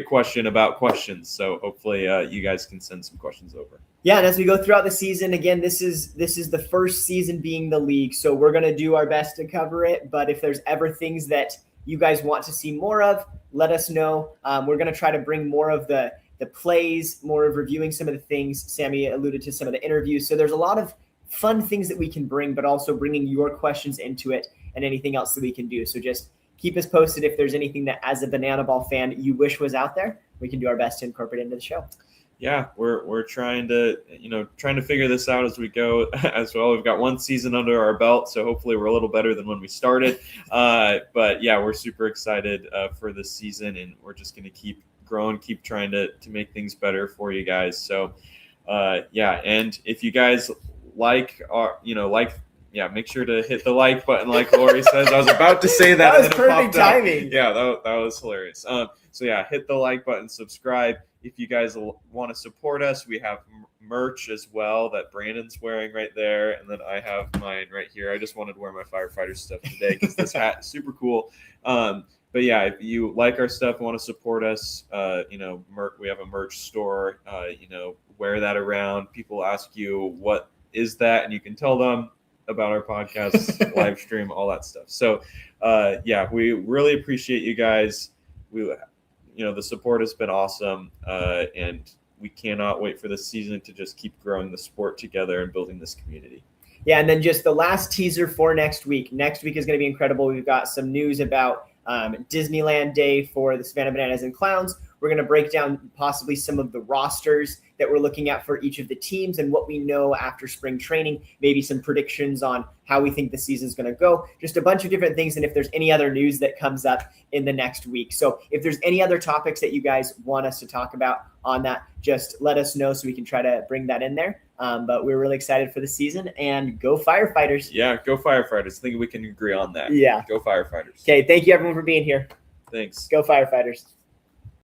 question about questions. So hopefully you guys can send some questions over. Yeah, and as we go throughout the season, again, this is the first season being the league, so we're going to do our best to cover it. But if there's ever things that you guys want to see more of, let us know. We're going to try to bring more of the plays, more of reviewing some of the things. Sammy alluded to some of the interviews. So there's a lot of fun things that we can bring, but also bringing your questions into it and anything else that we can do. So just keep us posted if there's anything that, as a Banana Ball fan, you wish was out there. We can do our best to incorporate into the show. Yeah, we're trying to figure this out as we go as well. We've got one season under our belt, so hopefully we're a little better than when we started. But yeah, we're super excited for this season, and we're just going to keep growing, keep trying to make things better for you guys. So yeah, and if you guys make sure to hit the like button, like Lori says. I was about to say that. That was perfect timing. Yeah, that was hilarious. So yeah, hit the like button, subscribe. If you guys want to support us, we have merch as well that Brandon's wearing right there, and then I have mine right here. I just wanted to wear my Firefighters stuff today because this hat is super cool. But yeah, if you like our stuff and want to support us, we have a merch store. Wear that around. People ask you, what is that? And you can tell them about our podcast, live stream, all that stuff. So yeah, we really appreciate you guys. The support has been awesome, and we cannot wait for this season to just keep growing the sport together and building this community. Yeah, and then just the last teaser for next week. Next week is going to be incredible. We've got some news about Disneyland Day for the Savannah Bananas and Clowns. We're going to break down possibly some of the rosters that we're looking at for each of the teams and what we know after spring training, maybe some predictions on how we think the season is going to go, just a bunch of different things. And if there's any other news that comes up in the next week. So if there's any other topics that you guys want us to talk about on that, just let us know so we can try to bring that in there. But we're really excited for the season, and go Firefighters. Yeah, go Firefighters. I think we can agree on that. Yeah. Go Firefighters. Okay, thank you everyone for being here. Thanks. Go Firefighters.